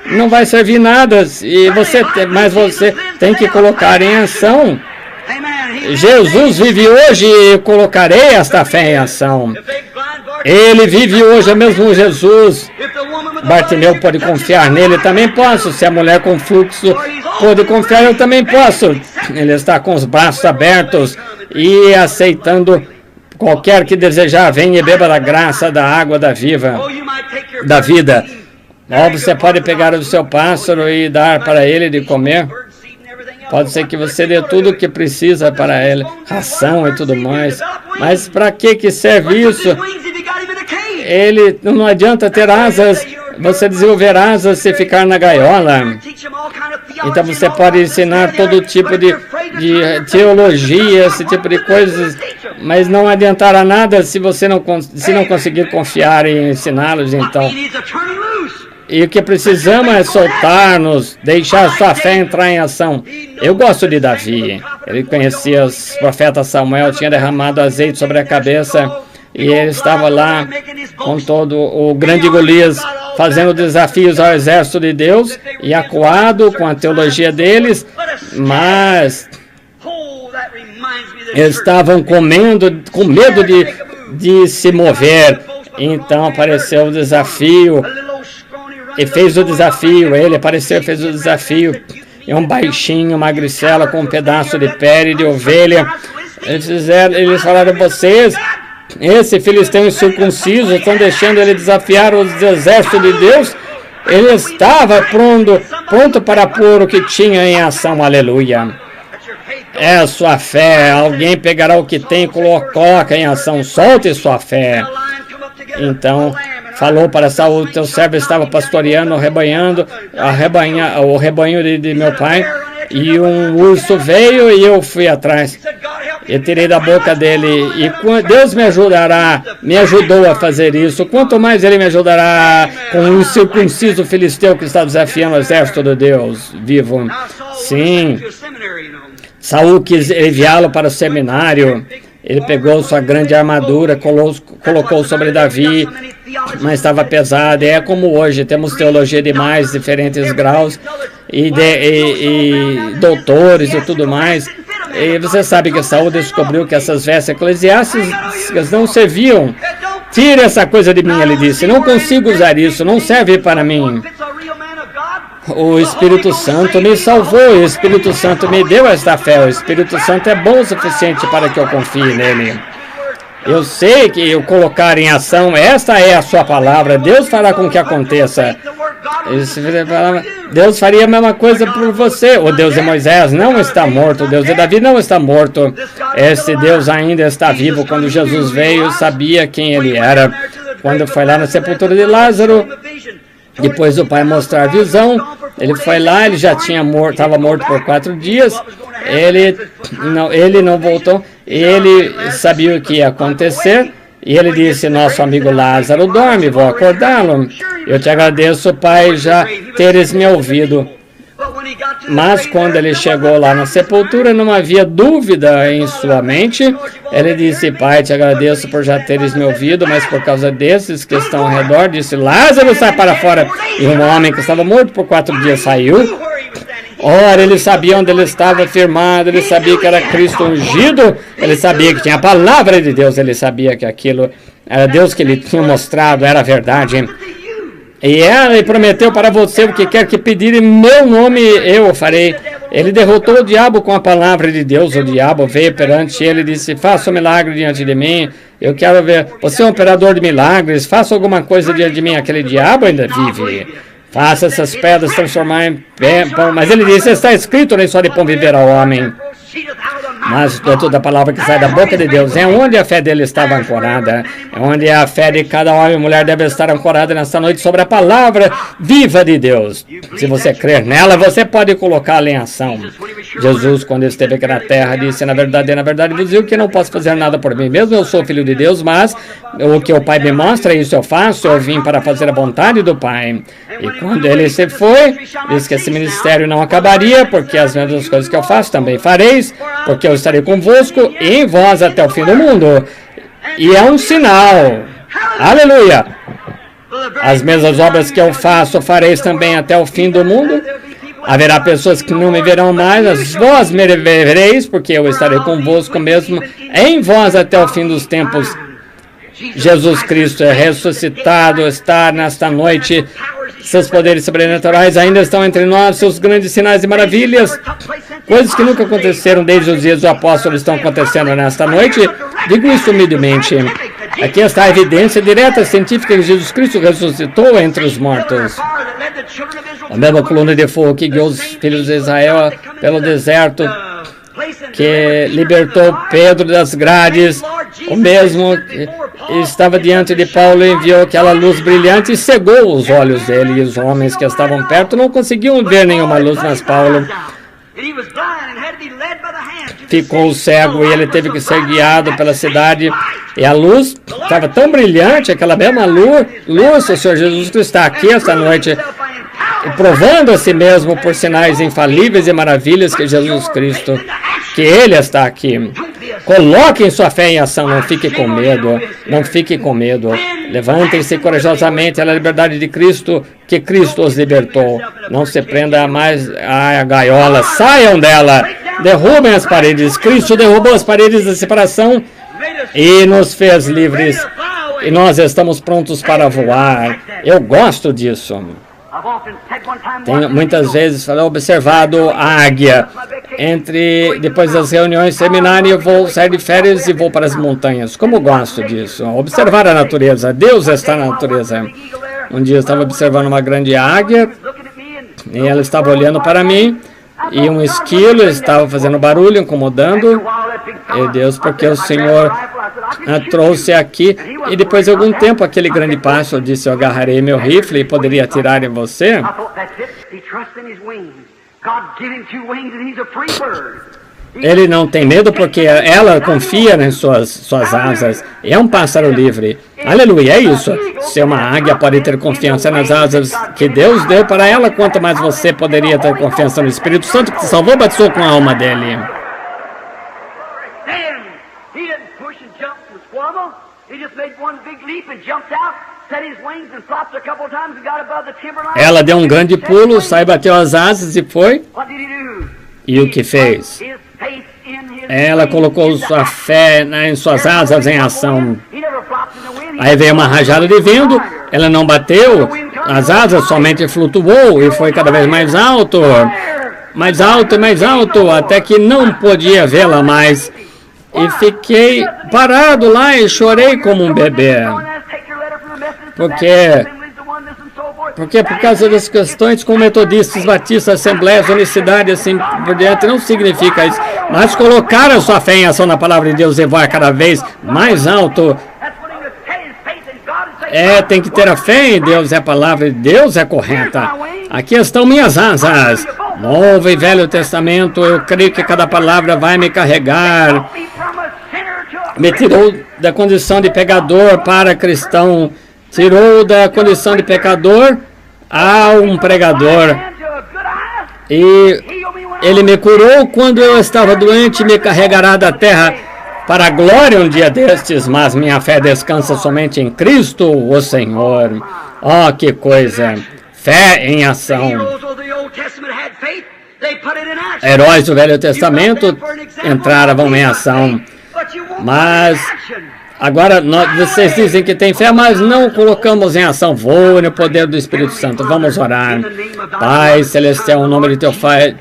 Não vai servir nada. Mas você tem que colocar em ação. Jesus vive hoje e eu colocarei esta fé em ação. Ele vive hoje, é mesmo Jesus. Bartimeu pode confiar nele, também posso. Se a mulher com fluxo pode confiar, eu também posso. Ele está com os braços abertos e aceitando qualquer que desejar. Venha e beba da graça, da água da vida. Você pode pegar o seu pássaro e dar para ele de comer. Pode ser que você dê tudo o que precisa para ele, ração e tudo mais. Mas para que serve isso? Ele não adianta ter asas, você desenvolver asas se ficar na gaiola. Então você pode ensinar todo tipo de teologia, esse tipo de coisas, mas não adiantará nada se você não conseguir confiar em ensiná-los. Então, e o que precisamos é soltar-nos, deixar sua fé entrar em ação. Eu gosto de Davi. Ele conhecia os profetas Samuel, tinha derramado azeite sobre a cabeça e ele estava lá com todo o grande Golias fazendo desafios ao exército de Deus e acuado com a teologia deles, mas eles estavam com medo de se mover. Então apareceu o desafio. E fez o desafio, ele apareceu e fez o desafio. É um baixinho, magricela, com um pedaço de pele de ovelha. Eles falaram: vocês, esse filisteu incircunciso, estão deixando ele desafiar os exércitos de Deus. Ele estava pronto para pôr o que tinha em ação, aleluia. É a sua fé, alguém pegará o que tem e coloca em ação, solte sua fé. Então, falou para Saul: teu servo estava pastoreando, rebanhando, o rebanho de meu pai, e um urso veio e eu fui atrás. Eu tirei da boca dele, e Deus me ajudou a fazer isso. Quanto mais ele me ajudará com um incircunciso filisteu que está desafiando o exército de Deus vivo. Sim, Saul quis enviá-lo para o seminário. Ele pegou sua grande armadura, colocou sobre Davi, mas estava pesado. É como hoje, temos teologia de mais diferentes graus e doutores e tudo mais. E você sabe que Saul descobriu que essas vestes eclesiásticas não serviam. Tire essa coisa de mim, ele disse. Não consigo usar isso, não serve para mim. O Espírito Santo me salvou, o Espírito Santo me deu esta fé. O Espírito Santo é bom o suficiente para que eu confie nele. Eu sei que eu colocar em ação, esta é a sua palavra. Deus fará com que aconteça. Deus faria a mesma coisa por você. O Deus de Moisés não está morto, o Deus de Davi não está morto. Esse Deus ainda está vivo. Quando Jesus veio, sabia quem ele era. Quando foi lá na sepultura de Lázaro, depois do pai mostrar a visão, Ele foi lá, ele já tinha estava morto por 4 dias. Ele não voltou. Ele sabia o que ia acontecer. E ele disse: nosso amigo Lázaro dorme, vou acordá-lo. Eu te agradeço, Pai, já teres me ouvido. Mas quando ele chegou lá na sepultura, não havia dúvida em sua mente. Ele disse: Pai, te agradeço por já teres me ouvido, mas por causa desses que estão ao redor, disse: Lázaro, sai para fora. E um homem que estava morto por 4 dias saiu. Ora, ele sabia onde ele estava firmado, ele sabia que era Cristo ungido, ele sabia que tinha a palavra de Deus, ele sabia que aquilo era Deus que lhe tinha mostrado, era verdade. E ele prometeu para você: o que quer que pedir em meu nome, eu o farei. Ele derrotou o diabo com a palavra de Deus. O diabo veio perante ele e disse: faça um milagre diante de mim. Eu quero ver. Você é um operador de milagres. Faça alguma coisa diante de mim. Aquele diabo ainda vive. Faça essas pedras transformar em pão. Mas ele disse: está escrito, nem só de pão viverá o homem, mas de toda a palavra que sai da boca de Deus. É onde a fé dele estava ancorada. É onde a fé de cada homem e mulher deve estar ancorada nesta noite, sobre a palavra viva de Deus. Se você crer nela, você pode colocá-la em ação. Jesus, quando esteve aqui na terra, disse: na verdade, vos digo que não posso fazer nada por mim mesmo. Eu sou filho de Deus, mas o que o Pai me mostra, isso eu faço. Eu vim para fazer a vontade do Pai. E quando ele se foi, disse que esse ministério não acabaria, porque as mesmas coisas que eu faço também fareis, porque eu estarei convosco e em vós até o fim do mundo. E é um sinal. Aleluia! As mesmas obras que eu faço, fareis também até o fim do mundo. Haverá pessoas que não me verão mais, mas vós me vereis, porque eu estarei convosco mesmo em vós até o fim dos tempos. Jesus Cristo é ressuscitado, está nesta noite. Seus poderes sobrenaturais ainda estão entre nós, seus grandes sinais e maravilhas, coisas que nunca aconteceram desde os dias do apóstolo, estão acontecendo nesta noite. Digo isso humildemente. Aqui está a evidência direta científica que Jesus Cristo ressuscitou entre os mortos. A mesma coluna de fogo que guiou os filhos de Israel pelo deserto, que libertou Pedro das grades, o mesmo que estava diante de Paulo, enviou aquela luz brilhante e cegou os olhos dele, e os homens que estavam perto não conseguiam ver nenhuma luz, mas Paulo ficou cego e ele teve que ser guiado pela cidade. E a luz estava tão brilhante, aquela mesma luz, o Senhor Jesus Cristo está aqui esta noite, provando a si mesmo por sinais infalíveis e maravilhas que Jesus Cristo, que Ele está aqui. Coloquem sua fé em ação, não fique com medo, não fique com medo. Levantem-se corajosamente à liberdade de Cristo, que Cristo os libertou. Não se prenda mais à gaiola, saiam dela, derrubem as paredes. Cristo derrubou as paredes da separação e nos fez livres. E nós estamos prontos para voar. Eu gosto disso. Tenho muitas vezes observado a águia. Depois das reuniões terminarem, eu vou sair de férias e vou para as montanhas. Como eu gosto disso. Observar a natureza. Deus está na natureza. Um dia eu estava observando uma grande águia e ela estava olhando para mim. E um esquilo estava fazendo barulho, incomodando. E Deus, porque o Senhor a trouxe aqui. E depois de algum tempo, aquele grande pássaro disse: eu agarrarei meu rifle e poderia atirar em você. Ele não tem medo porque ela confia nas suas asas. É um pássaro livre. Aleluia, é isso. Se uma águia pode ter confiança nas asas que Deus deu para ela, quanto mais você poderia ter confiança no Espírito Santo que te salvou, batizou com a alma dele. Ela deu um grande pulo, saiu, bateu as asas e foi. E o que fez? Ela colocou sua fé em suas asas em ação. Aí veio uma rajada de vento, ela não bateu as asas, somente flutuou e foi cada vez mais alto, e mais alto, até que não podia vê-la mais. E fiquei parado lá e chorei como um bebê. Porque por causa das questões com metodistas, batistas, assembleias, unicidade, assim por diante, não significa isso. Mas colocar a sua fé em ação na palavra de Deus e voar cada vez mais alto. Tem que ter a fé em Deus, a palavra de Deus é correta. Aqui estão minhas asas. Novo e Velho Testamento, eu creio que cada palavra vai me carregar. Me tirou da condição de pecador para cristão. Tirou da condição de pecador a um pregador. E Ele me curou quando eu estava doente, me carregará da terra para a glória um dia destes, mas minha fé descansa somente em Cristo, o Senhor. Oh, que coisa! Fé em ação. Heróis do Velho Testamento entraram em ação. Mas agora vocês dizem que tem fé, mas não colocamos em ação. Voe no poder do Espírito Santo. Vamos orar. Pai Celestial, em nome de teu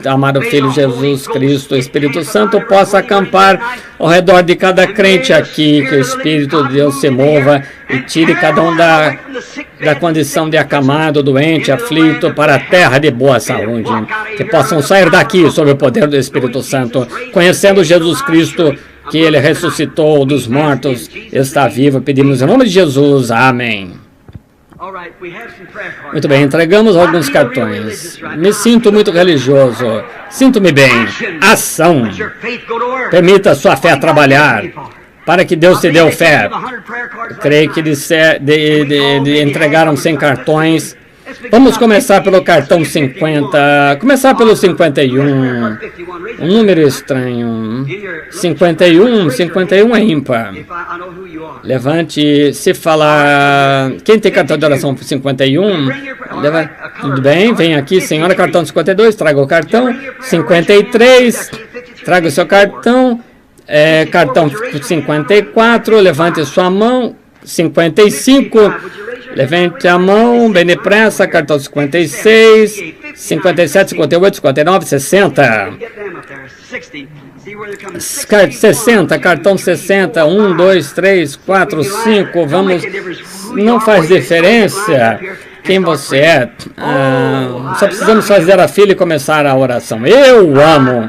amado Filho Jesus Cristo, o Espírito Santo possa acampar ao redor de cada crente aqui, que o Espírito de Deus se mova e tire cada um da condição de acamado, doente, aflito, para a terra de boa saúde. Que possam sair daqui sob o poder do Espírito Santo, conhecendo Jesus Cristo, que Ele ressuscitou dos mortos, está vivo. Pedimos em nome de Jesus. Amém. Muito bem, entregamos alguns cartões. Me sinto muito religioso. Sinto-me bem. Ação. Permita a sua fé trabalhar, para que Deus te dê fé. Creio que entregaram 100 cartões. Vamos começar pelo cartão 50. Começar pelo 51. Um número estranho. 51 é ímpar. Levante, se falar... Quem tem cartão de oração 51? Tudo bem, vem aqui, senhora, cartão 52, traga o cartão. 53, traga o seu cartão. Cartão 54, levante sua mão. 55, levante a mão, bem depressa, cartão 56, 57, 58, 59, 60. 60, cartão 60, 1, 2, 3, 4, 5, vamos, não faz diferença quem você é, só precisamos fazer a fila e começar a oração. Eu amo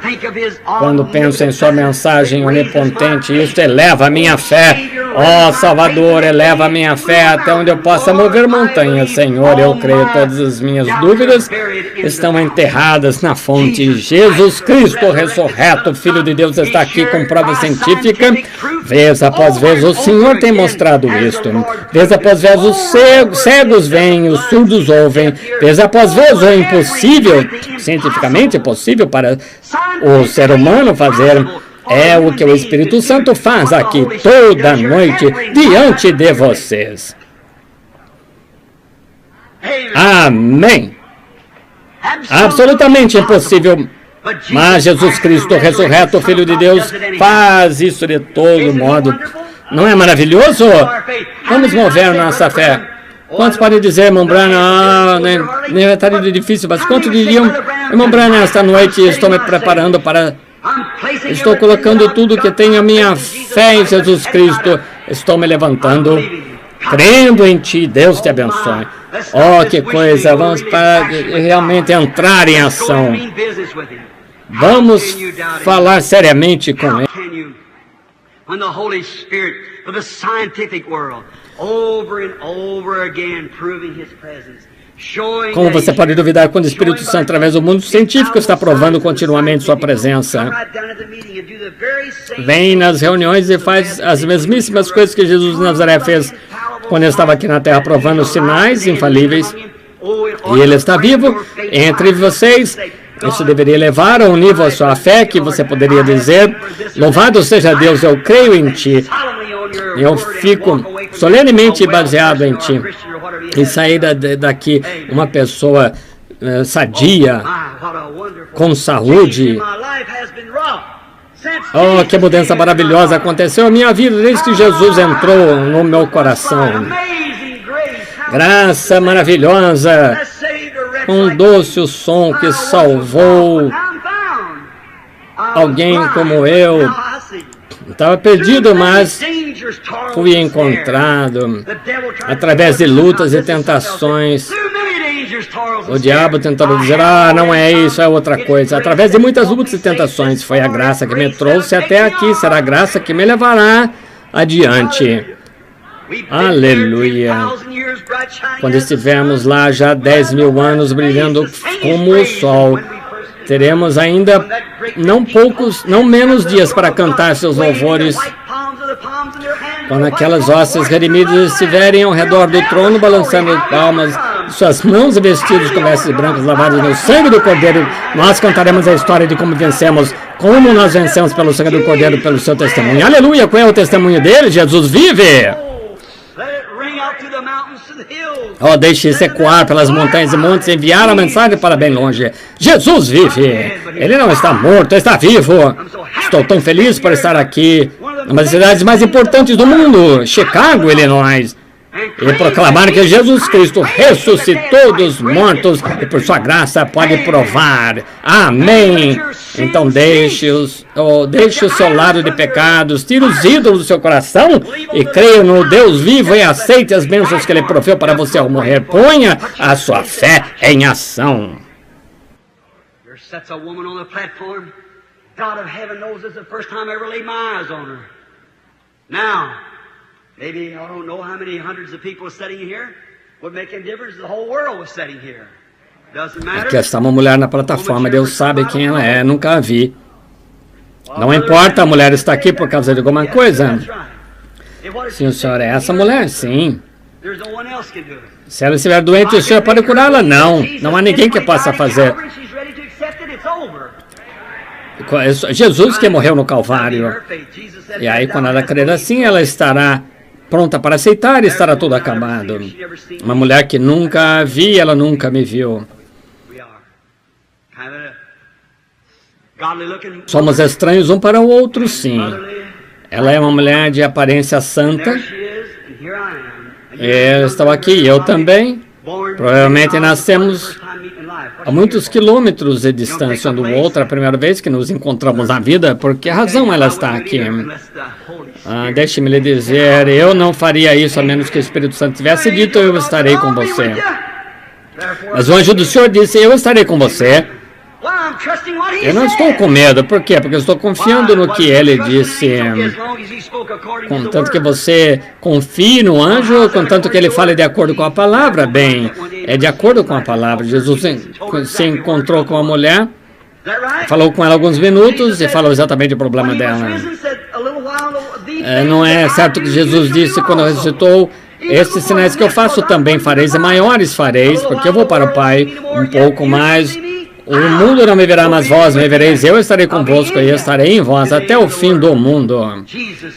quando penso em sua mensagem onipotente, isso eleva a minha fé. Ó Salvador, eleva a minha fé até onde eu possa mover montanhas. Senhor, eu creio, todas as minhas dúvidas estão enterradas na fonte. Jesus Cristo ressurreto, Filho de Deus, está aqui com prova científica. Vez após vez o Senhor tem mostrado isto. Vez após vez os cegos veem, os surdos ouvem. Vez após vez o impossível, cientificamente possível para o ser humano fazer, é o que o Espírito Santo faz aqui toda noite diante de vocês. Amém. Absolutamente impossível, mas Jesus Cristo ressurreto, Filho de Deus, faz isso de todo modo. Não é maravilhoso? Vamos mover nossa fé. Quantos podem dizer, irmão Branham, nem é tarde difícil, mas quantos diriam, irmão Branham, esta noite estou me preparando para... Estou colocando tudo que tenho a minha fé em Jesus Cristo. Estou me levantando, crendo em Ti. Deus te abençoe. Oh, que coisa. Vamos para realmente entrar em ação. Vamos falar seriamente com Ele. Como você pode duvidar quando o Espírito Santo, através do mundo científico, está provando continuamente sua presença? Vem nas reuniões e faz as mesmíssimas coisas que Jesus de Nazaré fez quando ele estava aqui na terra, provando sinais infalíveis. E Ele está vivo entre vocês. Isso deveria levar a um nível a sua fé que você poderia dizer, louvado seja Deus, eu creio em Ti. Eu fico solenemente baseado em Ti. E sair daqui uma pessoa sadia, com saúde. Oh, que mudança maravilhosa aconteceu na minha vida desde que Jesus entrou no meu coração. Graça maravilhosa, um doce som que salvou alguém como eu. Estava perdido, mas fui encontrado através de lutas e tentações. O diabo tentando dizer, não é isso, é outra coisa. Através de muitas lutas e tentações, foi a graça que me trouxe até aqui. Será a graça que me levará adiante. Aleluia. Quando estivermos lá já 10.000 anos brilhando como o sol, teremos ainda não menos dias para cantar seus louvores. Quando aquelas hostes redimidas estiverem ao redor do trono, balançando palmas, suas mãos e vestidos com vestes brancas lavados no sangue do Cordeiro, nós cantaremos a história de como vencemos, como nós vencemos pelo sangue do Cordeiro, pelo seu testemunho. Aleluia! Qual é o testemunho dele? Jesus vive! Oh, deixe isso ecoar pelas montanhas e montes e enviar a mensagem para bem longe. Jesus vive! Ele não está morto, está vivo! Estou tão feliz por estar aqui, uma das cidades mais importantes do mundo, Chicago, Illinois, e proclamar que Jesus Cristo ressuscitou dos mortos e por sua graça pode provar. Amém. Então deixe o seu lado de pecados, tire os ídolos do seu coração e creia no Deus vivo e aceite as bênçãos que Ele proveu para você ao morrer. Ponha a sua fé em ação. God of heaven knows this is the first time I ever laid my eyes on her. Now, maybe I don't know how many hundreds of people sitting here would make any difference. The whole world was sitting here. Doesn't matter. Aqui está uma mulher na plataforma. Deus sabe quem ela é. Nunca a vi. Não importa, a mulher está aqui por causa de alguma coisa. Sim, o senhor é essa mulher? Sim. Se ela estiver doente, o senhor pode curá-la? Não. Não há ninguém que possa fazer. Jesus que morreu no Calvário. E aí, quando ela crer assim, ela estará pronta para aceitar e estará tudo acabado. Uma mulher que nunca a vi, ela nunca me viu. Somos estranhos um para o outro, sim. Ela é uma mulher de aparência santa. Eu estou aqui, eu também. Provavelmente nascemos a muitos quilômetros de distância um do outro, a primeira vez que nos encontramos na vida. Por que razão ela está aqui? Deixe-me lhe dizer, eu não faria isso a menos que o Espírito Santo tivesse dito, eu estarei com você. Mas o anjo do Senhor disse, eu estarei com você. Eu não estou com medo. Por quê? Porque eu estou confiando no que ele disse. Contanto que você confie no anjo, contanto que ele fale de acordo com a palavra. Bem, é de acordo com a palavra. Jesus se encontrou com a mulher, falou com ela alguns minutos e falou exatamente o problema dela. Não é certo que Jesus disse quando ressuscitou, estes sinais que eu faço também fareis e maiores fareis, porque eu vou para o Pai um pouco mais. O mundo não me verá, mas vós me vereis. Eu estarei convosco e estarei em vós até o fim do mundo.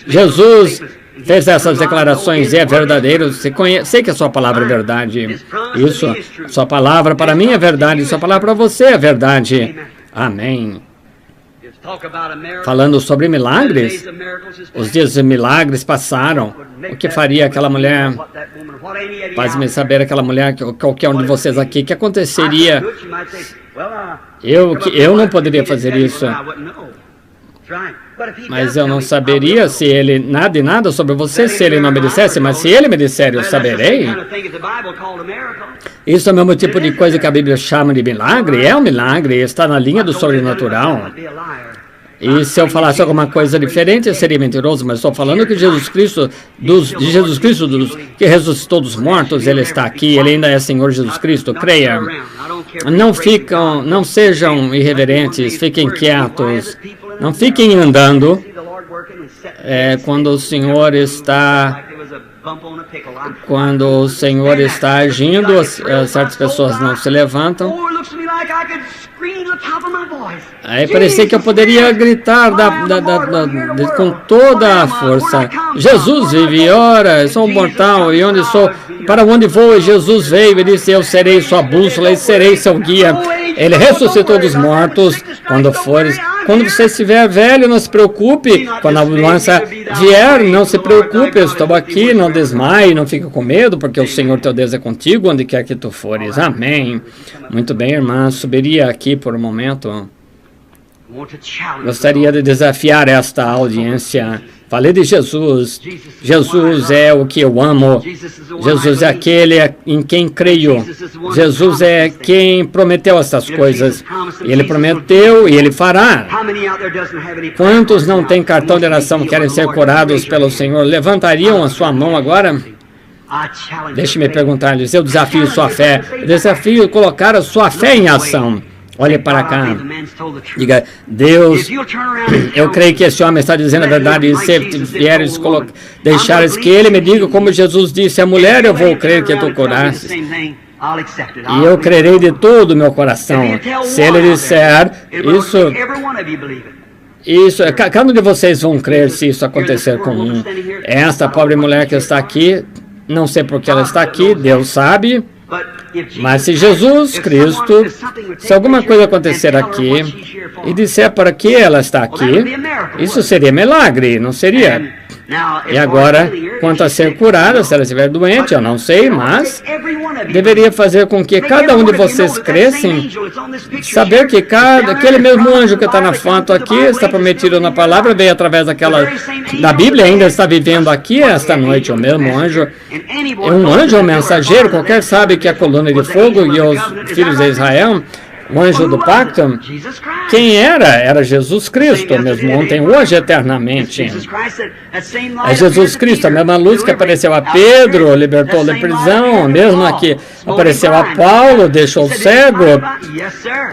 Jesus fez essas declarações e é verdadeiro. Sei que a sua palavra é verdade. Isso, sua palavra para mim é verdade. Sua palavra para você é verdade. Amém. Falando sobre milagres, os dias de milagres passaram. O que faria aquela mulher? Faz-me saber aquela mulher, qualquer um de vocês aqui, que aconteceria? Eu não poderia fazer isso. Mas eu não saberia se ele nada sobre você, se ele não me dissesse, mas se ele me disser, eu saberei. Isso é o mesmo tipo de coisa que a Bíblia chama de milagre. É um milagre, está na linha do sobrenatural. E se eu falasse alguma coisa diferente, eu seria mentiroso, mas estou falando que Jesus Cristo, que ressuscitou dos mortos, Ele está aqui, Ele ainda é Senhor Jesus Cristo, creia. Não sejam irreverentes, fiquem quietos, não fiquem andando. Quando o Senhor está agindo, certas pessoas não se levantam. Aí parecia que eu poderia gritar com toda a força. Jesus vive, ora, sou um mortal, e onde sou? Para onde vou? E Jesus veio e disse, eu serei sua bússola e serei seu guia. Ele ressuscitou dos mortos. Quando você estiver velho, não se preocupe. Quando a ambulância vier, não se preocupe. Eu estou aqui, não desmaie, não fique com medo, porque o Senhor teu Deus é contigo, onde quer que tu fores. Amém. Muito bem, irmã. Subiria aqui por um momento. Gostaria de desafiar esta audiência Falei de Jesus. Jesus é o que eu amo. Jesus é aquele em quem creio. Jesus é quem prometeu essas coisas. Ele prometeu e Ele fará. Quantos não têm cartão de oração e querem ser curados pelo Senhor? Levantariam a sua mão agora? Deixe-me perguntar-lhes, eu desafio sua fé. Eu desafio colocar a sua fé em ação. Olhe para cá. Diga, Deus, eu creio que esse homem está dizendo a verdade. E se vieres deixares que ele me diga como Jesus disse a mulher, eu vou crer que tu curastes. E eu crerei de todo o meu coração. Se ele disser isso, cada um de vocês vão crer se isso acontecer com um. Esta pobre mulher que está aqui, não sei por que ela está aqui, Deus sabe. Mas se Jesus Cristo, se alguma coisa acontecer aqui e disser para que ela está aqui, isso seria milagre, não seria? E agora, quanto a ser curada, se ela estiver doente, eu não sei, mas deveria fazer com que cada um de vocês crescem, saber que aquele mesmo anjo que está na foto aqui, está prometido na palavra, veio através da Bíblia, ainda está vivendo aqui esta noite, o mesmo anjo. É um anjo, um mensageiro, qualquer sabe que a coluna de fogo e os filhos de Israel, o anjo do pacto, quem era? Era Jesus Cristo, mesmo ontem, hoje, eternamente. É Jesus Cristo, a mesma luz que apareceu a Pedro, libertou da prisão, a mesma que apareceu a Paulo, deixou cego.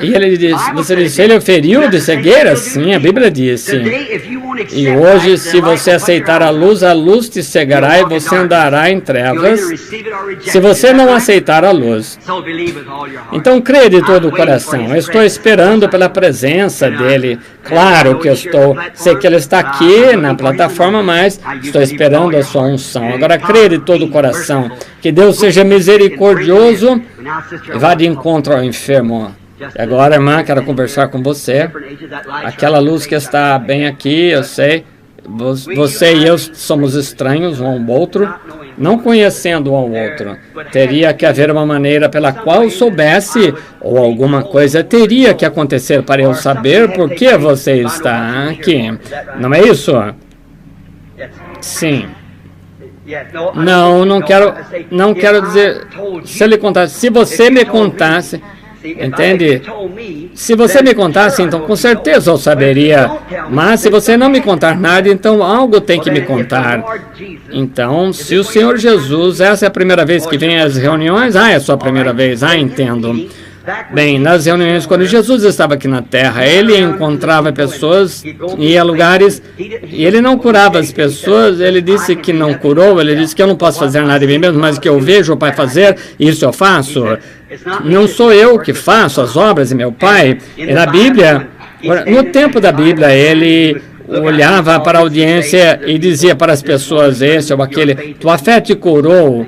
E ele disse, você disse, ele feriu de cegueira? Sim, a Bíblia disse. E hoje, se você aceitar a luz te cegará e você andará em trevas, se você não aceitar a luz. Então, crê de todo o coração. Eu estou esperando pela presença dele. Claro que eu sei que ele está aqui na plataforma, mas estou esperando a sua unção. Agora, crê de todo o coração. Que Deus seja misericordioso e vá de encontro ao enfermo. E agora, irmã, quero conversar com você. Aquela luz que está bem aqui, eu sei. Você e eu somos estranhos um ao outro, não conhecendo um ao outro. Teria que haver uma maneira pela qual eu soubesse, ou alguma coisa teria que acontecer para eu saber por que você está aqui. Não é isso? Sim. Não quero dizer, se ele contasse, se você me contasse, entende? Se você me contasse, então com certeza eu saberia. Mas se você não me contar nada, então algo tem que me contar. Então, se o Senhor Jesus, essa é a primeira vez que vem às reuniões, é a sua primeira vez, entendo. Bem, nas reuniões, quando Jesus estava aqui na terra, ele encontrava pessoas, ia a lugares, e ele não curava as pessoas, ele disse que não curou, ele disse que eu não posso fazer nada de mim mesmo, mas que eu vejo o Pai fazer, isso eu faço. Não sou eu que faço as obras de meu Pai. E na Bíblia, no tempo da Bíblia, ele olhava para a audiência e dizia para as pessoas, esse ou aquele, tua fé te curou.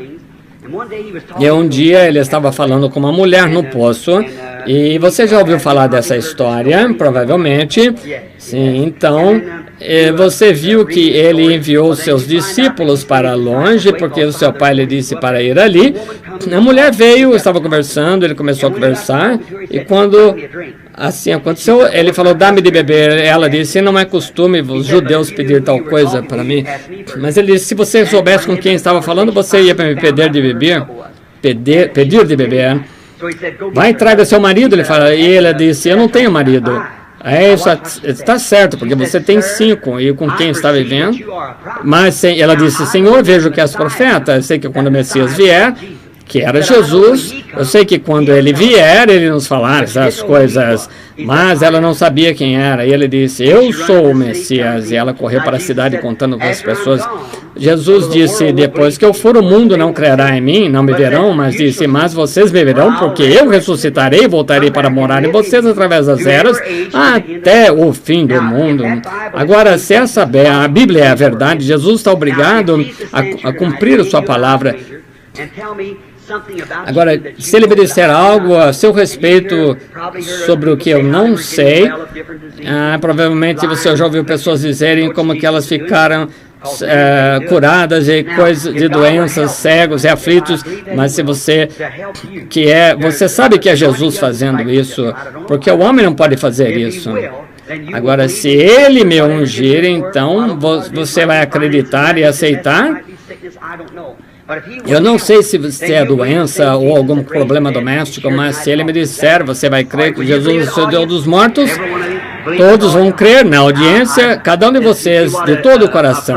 E um dia ele estava falando com uma mulher no poço, e você já ouviu falar dessa história, provavelmente. Sim, então, você viu que ele enviou seus discípulos para longe, porque o seu pai lhe disse para ir ali. A mulher veio, estava conversando, ele começou a conversar, e quando assim aconteceu, ele falou, dá-me de beber. Ela disse, não é costume os judeus pedir tal coisa para mim. Mas ele disse, se você soubesse com quem estava falando, você ia para me pedir de beber. Pedir de beber. Vai e traga seu marido, ele fala. E ele disse, eu não tenho marido. Isso está certo, porque você tem 5, e com quem está vivendo. Mas ela disse, Senhor, vejo que és profeta, eu sei que quando o Messias vier, que era Jesus, eu sei que quando ele vier, ele nos falar essas coisas, mas ela não sabia quem era, e ele disse, eu sou o Messias, e ela correu para a cidade contando com as pessoas. Jesus disse, depois que eu for, o mundo não crerá em mim, não me verão, mas disse, mas vocês me verão, porque eu ressuscitarei e voltarei para morar em vocês através das eras, até o fim do mundo. Agora, se a Bíblia é a verdade, Jesus está obrigado a cumprir a sua palavra. Agora, se ele me disser algo a seu respeito sobre o que eu não sei, provavelmente você já ouviu pessoas dizerem como que elas ficaram curadas de doenças, cegos e aflitos, mas se você sabe que é Jesus fazendo isso, porque o homem não pode fazer isso. Agora, se Ele me ungir, então você vai acreditar e aceitar? Eu não sei se você é doença ou algum problema doméstico, mas se Ele me disser, você vai crer que Jesus ressuscitou dos mortos? Todos vão crer na audiência, cada um de vocês, de todo o coração.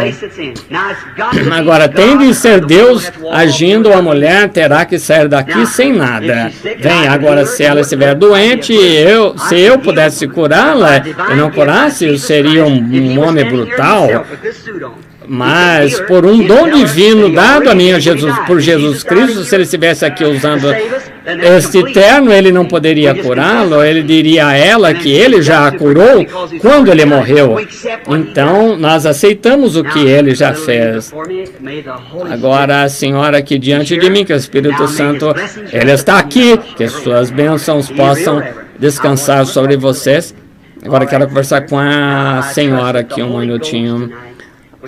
Agora, tem de ser Deus agindo, a mulher terá que sair daqui sem nada. Bem, agora, se ela estiver doente, se eu pudesse curá-la e não curasse, eu seria um homem brutal. Mas por um dom divino dado a mim por Jesus Cristo, se ele estivesse aqui usando este terno, ele não poderia curá-lo, ele diria a ela que ele já a curou quando ele morreu. Então, nós aceitamos o que ele já fez. Agora, a senhora aqui diante de mim, que o Espírito Santo, ele está aqui, que suas bênçãos possam descansar sobre vocês. Agora, quero conversar com a senhora aqui um minutinho.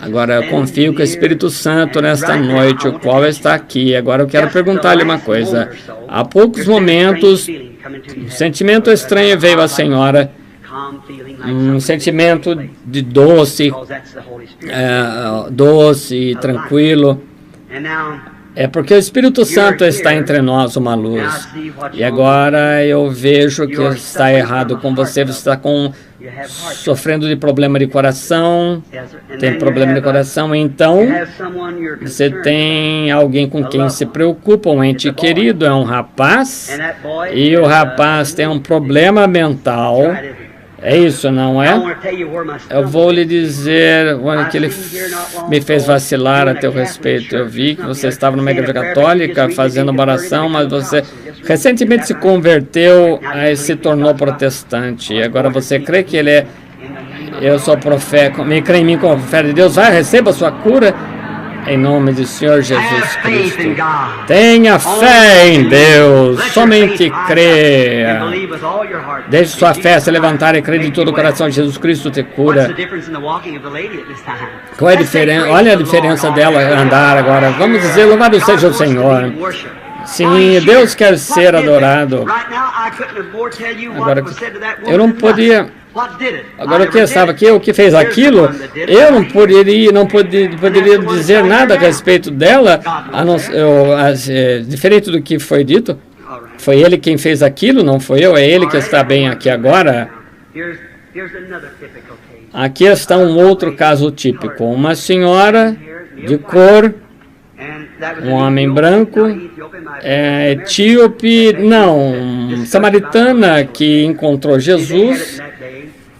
Agora, eu confio que o Espírito Santo, nesta noite, o qual está aqui. Agora, eu quero perguntar-lhe uma coisa. Há poucos momentos, um sentimento estranho veio à senhora, um sentimento de doce e tranquilo. É porque o Espírito Santo está entre nós, uma luz. E agora eu vejo que está errado com você. Você está sofrendo de problema de coração. Tem problema de coração. Então, você tem alguém com quem se preocupa, um ente querido, é um rapaz. E o rapaz tem um problema mental. É isso, não é? Eu vou lhe dizer que ele me fez vacilar a teu respeito. Eu vi que você estava numa igreja católica fazendo uma oração, mas você recentemente se converteu e se tornou protestante. E agora você crê que ele é... Eu sou profeta, me crê em mim como profeta de Deus. Vai, receba a sua cura. Em nome do Senhor Jesus Cristo. Tenha fé em Deus. Somente creia. Deixe sua fé se levantar e crer de todo o coração. Jesus Cristo te cura. Qual é a diferença? Olha a diferença dela andar agora. Vamos dizer, louvado seja o Senhor. Sim, Deus quer ser adorado. Agora, eu não podia... Agora, o que estava aqui, o que fez aquilo, eu não poderia dizer nada a respeito dela, diferente do que foi dito. Foi ele quem fez aquilo, não foi eu, é ele que está bem aqui agora. Aqui está um outro caso típico. Uma senhora de cor, um homem branco, etíope, não, samaritana, que encontrou Jesus.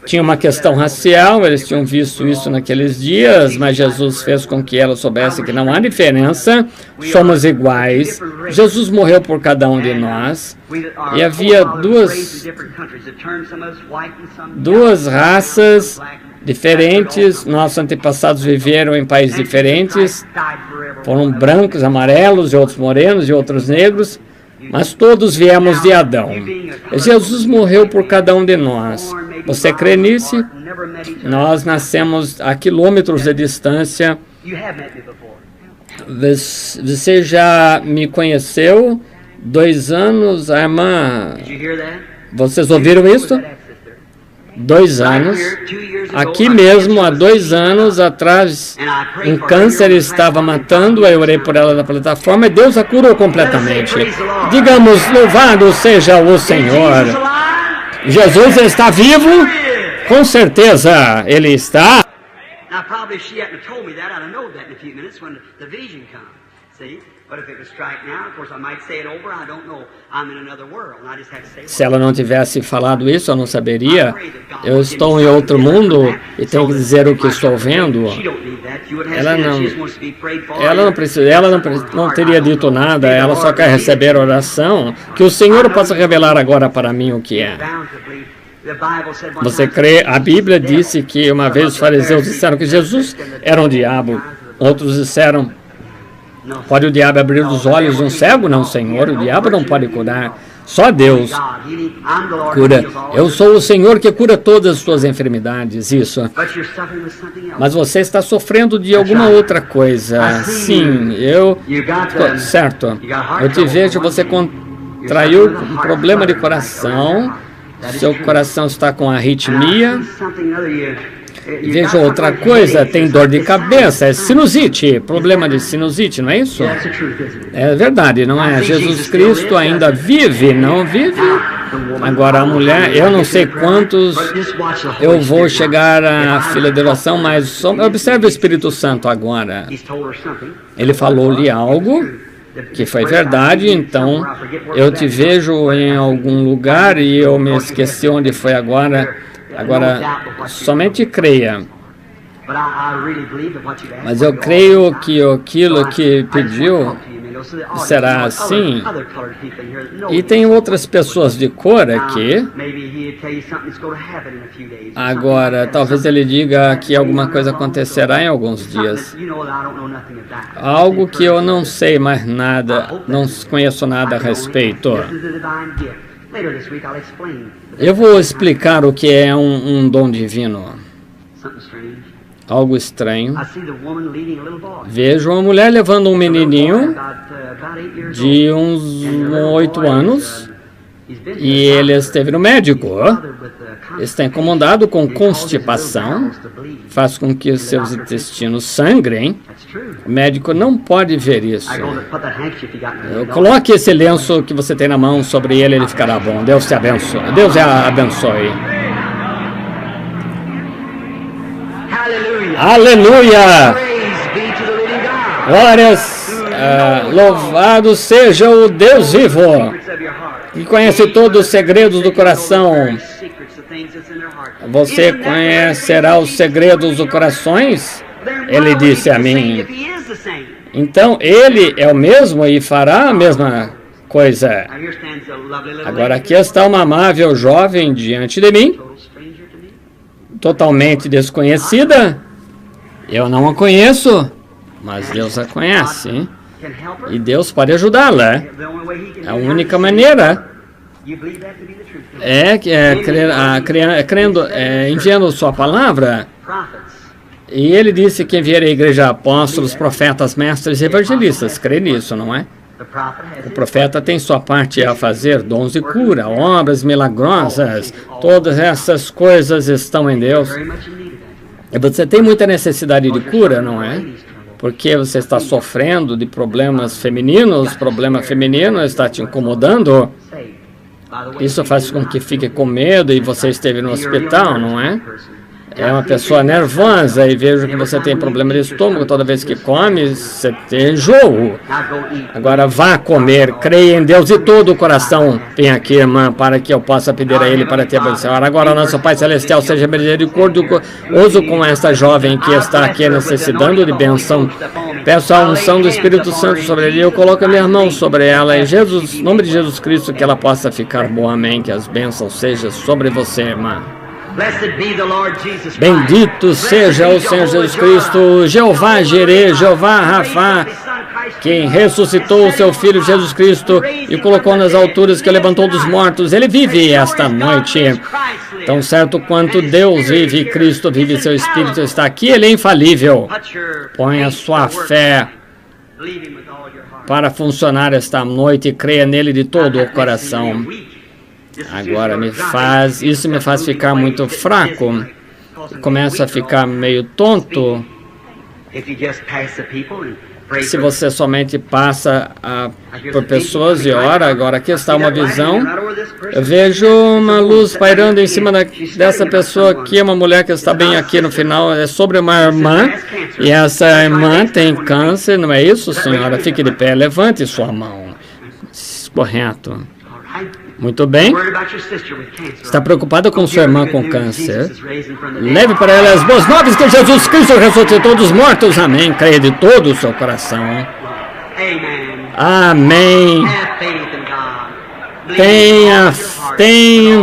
Tinha uma questão racial, eles tinham visto isso naqueles dias, mas Jesus fez com que ela soubesse que não há diferença, somos iguais. Jesus morreu por cada um de nós, e havia duas raças diferentes. Nossos antepassados viveram em países diferentes, foram brancos, amarelos, e outros morenos, e outros negros, mas todos viemos de Adão. Jesus morreu por cada um de nós. Você crê nisso? Nós nascemos a quilômetros de distância. Você já me conheceu? 2 anos, a irmã... Vocês ouviram isso? 2 anos. Aqui mesmo, há 2 anos atrás, um câncer estava matando. Eu orei por ela na plataforma e Deus a curou completamente. Digamos, louvado seja o Senhor. Jesus está vivo? Com certeza, Ele está. Se ela não tivesse falado isso, eu não saberia. Eu estou em outro mundo e tenho que dizer o que estou vendo. Ela não teria dito nada. Ela só quer receber oração. Que o Senhor possa revelar agora para mim o que é. Você crê? A Bíblia disse que uma vez os fariseus disseram que Jesus era um diabo. Outros disseram: pode o diabo abrir os olhos de um cego? Não, Senhor, o diabo não pode curar. Só Deus cura. Eu sou o Senhor que cura todas as suas enfermidades, isso. Mas você está sofrendo de alguma outra coisa. Sim, certo. Eu te vejo, você contraiu um problema de coração. Seu coração está com arritmia. Veja outra coisa, tem dor de cabeça, é sinusite, problema de sinusite, não é isso? É verdade, não é? Jesus Cristo ainda vive, não vive? Agora a mulher, eu não sei quantos eu vou chegar à fila de oração, mas observe o Espírito Santo agora. Ele falou-lhe algo que foi verdade, então eu te vejo em algum lugar e eu me esqueci onde foi agora. Agora, somente creia. Mas eu creio que aquilo que pediu será assim. E tem outras pessoas de cor aqui. Agora, talvez ele diga que alguma coisa acontecerá em alguns dias. Algo que eu não sei mais nada, não conheço nada a respeito. Eu vou explicar o que é um dom divino. Algo estranho. Vejo uma mulher levando um menininho de uns 8 anos e ele esteve no médico. Está incomodado com constipação, faz com que os seus intestinos sangrem. O médico não pode ver isso. Coloque esse lenço que você tem na mão sobre ele, ele ficará bom. Deus te abençoe. Deus abençoe. Aleluia! Glórias! Louvado seja o Deus vivo, que conhece todos os segredos do coração. Você conhecerá os segredos dos corações? Ele disse a mim. Então, ele é o mesmo e fará a mesma coisa. Agora, aqui está uma amável jovem diante de mim, totalmente desconhecida. Eu não a conheço, mas Deus a conhece. E Deus pode ajudá-la. A única maneira enviando sua palavra. E ele disse que enviaria a igreja apóstolos, profetas, mestres e evangelistas. Crê nisso, não é? O profeta tem sua parte a fazer, dons de cura, obras milagrosas. Todas essas coisas estão em Deus. E você tem muita necessidade de cura, não é? Porque você está sofrendo de problemas femininos, problema feminino está te incomodando. Isso faz com que fique com medo e você esteve no hospital, não é? É uma pessoa nervosa e vejo que você tem problema de estômago. Toda vez que come, você tem enjoo. Agora vá comer, creia em Deus de todo o coração. Vem aqui, irmã, para que eu possa pedir a Ele para te abençoar. Agora, nosso Pai Celestial, seja misericordioso com esta jovem que está aqui necessitando de bênção. Peço a unção do Espírito Santo sobre ele. Eu coloco a minha mão sobre ela. Em Jesus, nome de Jesus Cristo, que ela possa ficar boa. Amém. Que as bênçãos sejam sobre você, irmã. Bendito seja o Senhor Jesus Cristo, Jeová Jireh, Jeová Rafa, quem ressuscitou o seu Filho Jesus Cristo e colocou nas alturas, que levantou dos mortos. Ele vive esta noite. Tão certo quanto Deus vive, Cristo vive, seu Espírito está aqui, Ele é infalível. Põe a sua fé para funcionar esta noite e creia nele de todo o coração. Agora isso me faz ficar muito fraco, começa a ficar meio tonto. Se você somente passa por pessoas e ora, agora aqui está uma visão. Eu vejo uma luz pairando em cima dessa pessoa aqui, uma mulher que está bem aqui no final, é sobre uma irmã, e essa irmã tem câncer, não é isso, senhora? Fique de pé, levante sua mão. Correto. Muito bem. Está preocupada com sua irmã com câncer? Leve para ela as boas novas que Jesus Cristo ressuscitou dos mortos. Amém. Creia de todo o seu coração. Amém. Tenha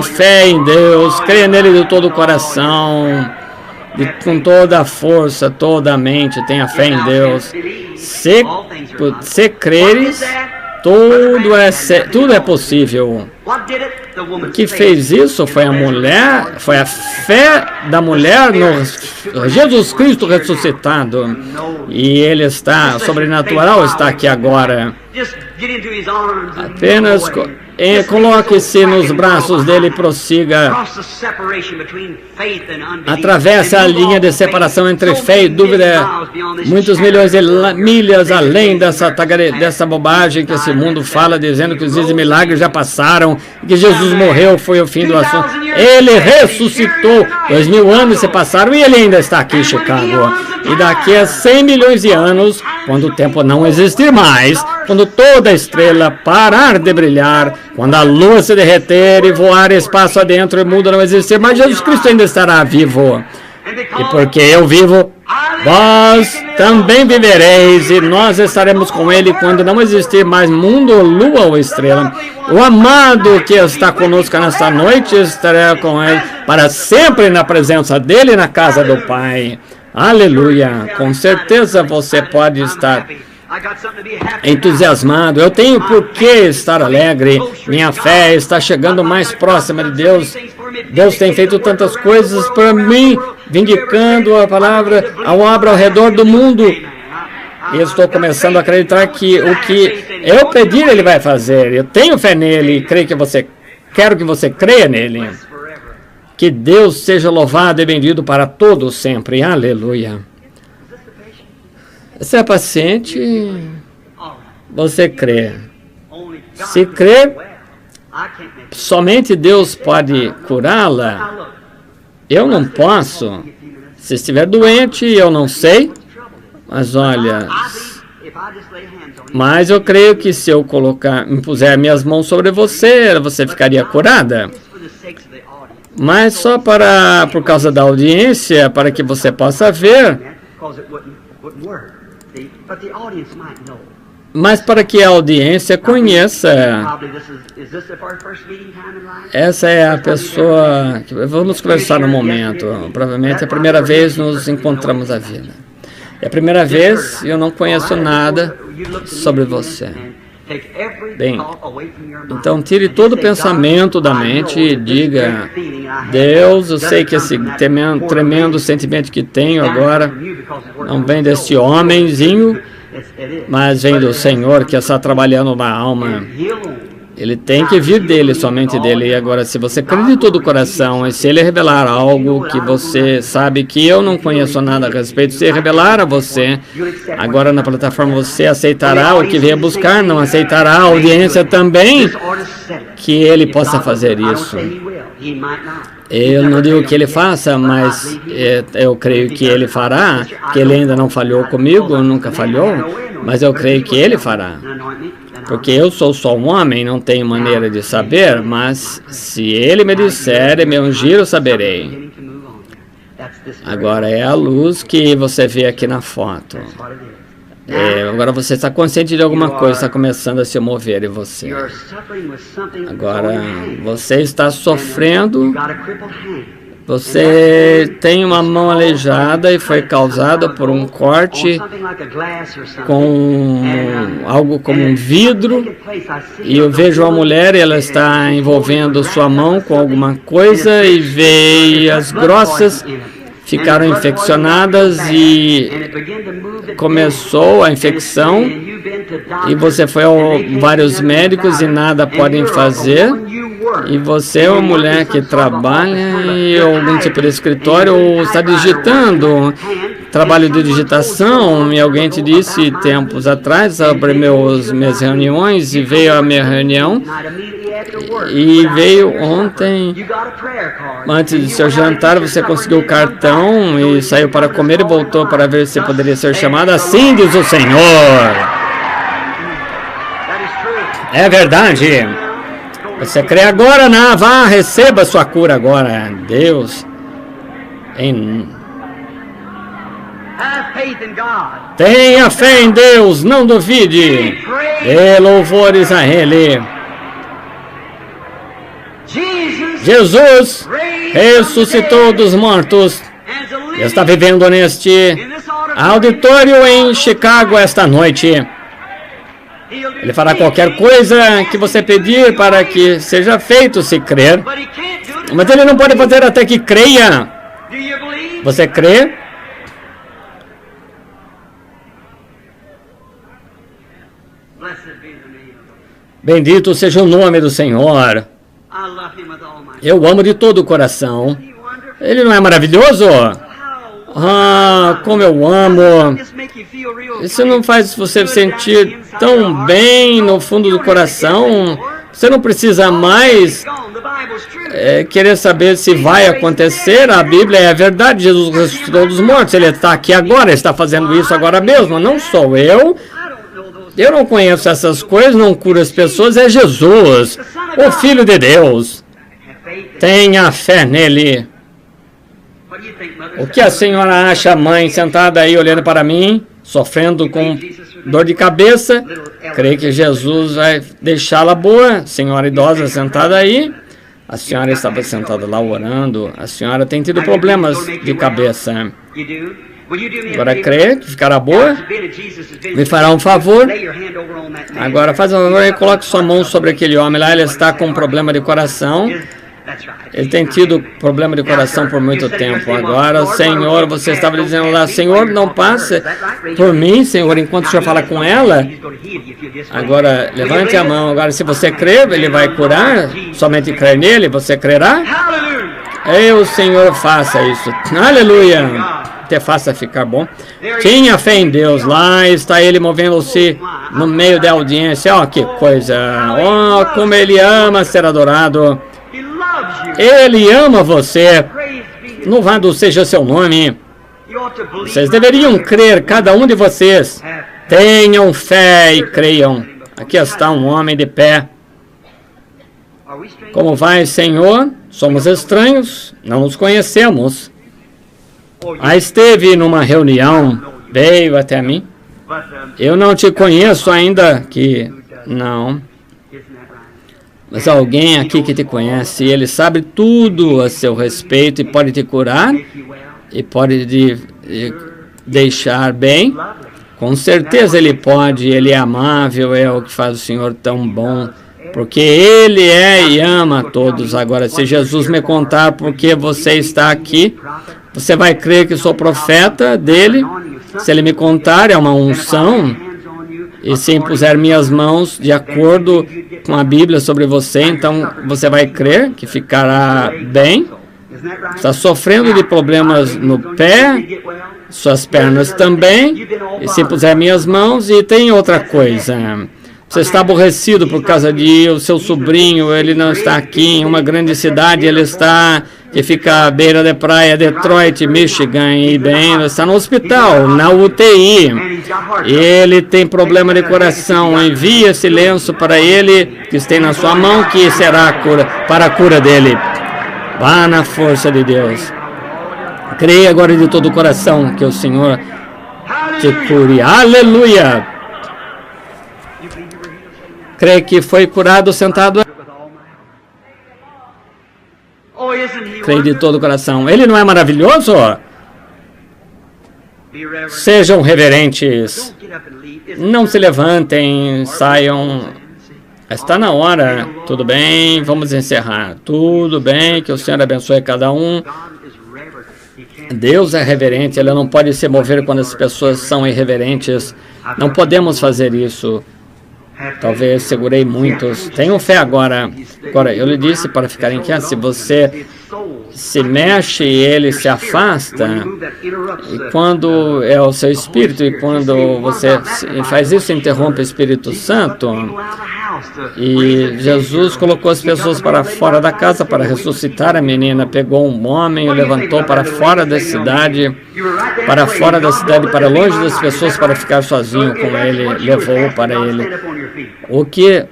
fé em Deus. Creia nele de todo o coração. Com toda a força, toda a mente. Tenha fé em Deus. Se creres, tudo é possível. O que fez isso foi a fé da mulher no Jesus Cristo ressuscitado. E ele está, sobrenatural está aqui agora. Apenas Coloque-se nos braços dele e prossiga. Atravesse a linha de separação entre fé e dúvida, muitos milhões de milhas além dessa bobagem que esse mundo fala, dizendo que os dias de milagres já passaram, que Jesus morreu, foi o fim do assunto. Ele ressuscitou, 2000 anos se passaram e ele ainda está aqui em Chicago. E daqui a 100 milhões de anos, quando o tempo não existir mais, quando toda estrela parar de brilhar, quando a lua se derreter e voar espaço adentro e o mundo não existir, mas Jesus Cristo ainda estará vivo. E porque eu vivo, vós também vivereis, e nós estaremos com ele quando não existir mais mundo, lua ou estrela. O amado que está conosco nesta noite estará com ele para sempre na presença dele na casa do Pai. Aleluia! Com certeza você pode estar entusiasmado. Eu tenho por que estar alegre. Minha fé está chegando mais próxima de Deus. Deus tem feito tantas coisas para mim, vindicando a palavra ao obra ao redor do mundo. E estou começando a acreditar que o que eu pedir, Ele vai fazer. Eu tenho fé nele e quero que você creia nele. Que Deus seja louvado e bendito para todos sempre. Aleluia. Você é paciente, você crê. Se crê, somente Deus pode curá-la. Eu não posso. Se estiver doente, eu não sei. Mas olha, mas eu creio que se eu impuser minhas mãos sobre você, você ficaria curada. Mas só por causa da audiência, para que você possa ver. Mas para que a audiência conheça. Essa é a pessoa. Vamos conversar no momento. Provavelmente é a primeira vez nos encontramos a vida. É a primeira vez e eu não conheço nada sobre você. Bem, então tire todo o pensamento da mente e diga: Deus, eu sei que esse tremendo sentimento que tenho agora não vem desse homenzinho, mas vem do Senhor que está trabalhando na alma. Ele tem que vir dele, somente dele. E agora, se você crê de todo o coração, e se ele revelar algo que você sabe que eu não conheço nada a respeito, se revelar a você, agora na plataforma você aceitará o que veio buscar, não aceitará a audiência também, que ele possa fazer isso. Eu não digo que ele faça, mas eu creio que ele fará, que ele ainda não falhou comigo, nunca falhou, mas eu creio que ele fará. Porque eu sou só um homem, não tenho maneira de saber, mas se ele me disser e me ungir, eu saberei. Agora é a luz que você vê aqui na foto. Agora você está consciente de alguma coisa, está começando a se mover em você. Agora você está sofrendo. Você tem uma mão aleijada e foi causada por um corte com algo como um vidro. E eu vejo uma mulher e ela está envolvendo sua mão com alguma coisa e veias grossas ficaram infeccionadas e começou a infecção. E você foi a vários médicos e nada podem fazer. E você é uma mulher que trabalha em algum tipo de escritório ou está digitando, trabalho de digitação, e alguém te disse tempos atrás sobre minhas reuniões, e veio a minha reunião, e veio ontem, antes do seu jantar, você conseguiu o cartão e saiu para comer e voltou para ver se poderia ser chamada. Assim diz o Senhor. É verdade. Você crê agora, não? Vá, receba sua cura agora. Deus. Tenha fé em Deus, não duvide. Dê louvores a Ele. Jesus ressuscitou dos mortos. Está vivendo neste auditório em Chicago esta noite. Ele fará qualquer coisa que você pedir para que seja feito, se crer. Mas ele não pode fazer até que creia. Você crê? Bendito seja o nome do Senhor. Eu o amo de todo o coração. Ele não é maravilhoso? Ah, como eu amo. Isso não faz você sentir tão bem no fundo do coração? Você não precisa mais querer saber se vai acontecer. A Bíblia é a verdade. Jesus ressuscitou dos mortos. Ele está aqui agora, está fazendo isso agora mesmo. Não sou eu. Eu não conheço essas coisas, não curo as pessoas. É Jesus, o Filho de Deus. Tenha fé nele. O que a senhora acha, mãe, sentada aí olhando para mim, sofrendo com dor de cabeça? Creio que Jesus vai deixá-la boa. Senhora idosa sentada aí. A senhora estava sentada lá orando. A senhora tem tido problemas de cabeça. Agora crê que ficará boa? Me fará um favor? Agora faz um favor e coloque sua mão sobre aquele homem lá. Ele está com um problema de coração. Ele tem tido problema de coração por muito tempo. Agora, Senhor, você estava dizendo lá, Senhor, não passe por mim, Senhor, enquanto o Senhor fala com ela. Agora, levante a mão. Agora, se você crer, ele vai curar. Somente crer nele, você crerá? Eu, Senhor, faça isso. Aleluia. Te faça ficar bom. Tinha fé em Deus. Lá está ele movendo-se no meio da audiência. Oh, que coisa. Oh, como ele ama ser adorado. Ele ama você. Louvado seja seu nome. Vocês deveriam crer, cada um de vocês. Tenham fé e creiam. Aqui está um homem de pé. Como vai, Senhor? Somos estranhos, não nos conhecemos. Esteve numa reunião, veio até mim. Eu não te conheço ainda, que não. Mas alguém aqui que te conhece, ele sabe tudo a seu respeito e pode te curar e pode te deixar bem. Com certeza ele pode, ele é amável, é o que faz o Senhor tão bom, porque ele é e ama a todos. Agora, se Jesus me contar por que você está aqui, você vai crer que sou profeta dele. Se ele me contar, é uma unção. E se impuser minhas mãos de acordo com a Bíblia sobre você, então você vai crer que ficará bem. Está sofrendo de problemas no pé, suas pernas também. E se impuser minhas mãos, e tem outra coisa. Você está aborrecido por causa de o seu sobrinho, ele não está aqui em uma grande cidade, ele está que fica à beira da praia, Detroit, Michigan, e bem, está no hospital, na UTI. Ele tem problema de coração. Envie esse lenço para ele, que está na sua mão, que será a cura, para a cura dele. Vá na força de Deus. Creia agora de todo o coração que o Senhor te cure. Aleluia! Creia que foi curado sentado. Creia de todo o coração. Ele não é maravilhoso? Sejam reverentes. Não se levantem, saiam. Está na hora. Tudo bem, vamos encerrar. Tudo bem, que o Senhor abençoe cada um. Deus é reverente, Ele não pode se mover quando as pessoas são irreverentes. Não podemos fazer isso. Talvez segurei muitos. Tenham fé agora. Agora, eu lhe disse para ficarem quietos, se você se mexe e ele se afasta, e quando é o seu espírito, e quando você faz isso, interrompe o Espírito Santo, e Jesus colocou as pessoas para fora da casa para ressuscitar a menina, pegou um homem e o levantou para fora da cidade, para longe das pessoas, para ficar sozinho com ele, levou para ele. O que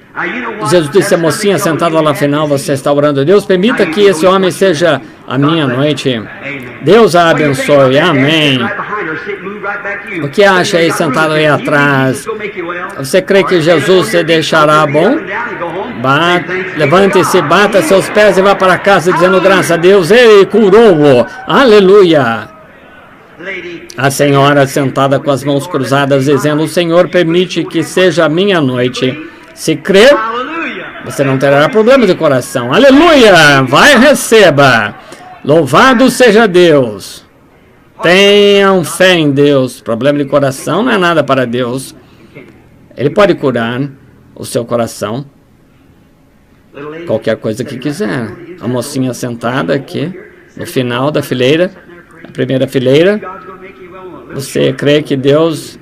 Jesus disse à mocinha sentada lá no final, você está orando, Deus permita que esse homem seja a minha noite. Deus a abençoe. Amém. O que acha aí sentado aí atrás? Você crê que Jesus se deixará bom? Levante-se, bata seus pés e vá para casa dizendo graças a Deus. Ele curou-o. Aleluia. A senhora sentada com as mãos cruzadas dizendo, o Senhor permite que seja a minha noite. Se crer, você não terá problema de coração. Aleluia! Vai, receba. Louvado seja Deus. Tenham fé em Deus. Problema de coração não é nada para Deus. Ele pode curar o seu coração. qualquer coisa que quiser. A mocinha sentada aqui, no final da fileira, a primeira fileira. Você crê que Deus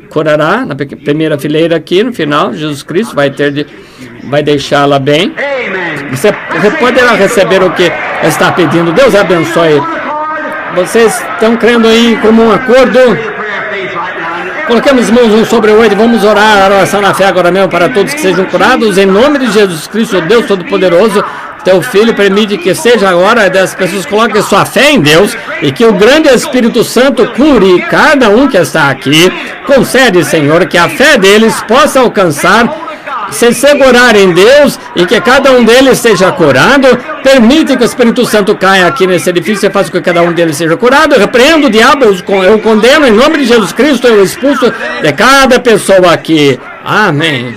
curará na primeira fileira aqui, no final? Jesus Cristo vai deixá-la bem. Você poderá receber o que está pedindo. Deus abençoe. Vocês estão crendo em comum acordo? Coloquemos mãos um sobre o outro e vamos orar a oração na fé agora mesmo para todos que sejam curados. Em nome de Jesus Cristo, Deus Todo-Poderoso, Teu Filho, permite que seja a hora das pessoas coloquem sua fé em Deus e que o grande Espírito Santo cure cada um que está aqui. Concede, Senhor, que a fé deles possa alcançar, se segurar em Deus e que cada um deles seja curado. Permite que o Espírito Santo caia aqui nesse edifício e faça com que cada um deles seja curado. Eu repreendo o diabo, eu condeno em nome de Jesus Cristo, eu expulso de cada pessoa aqui. Amém.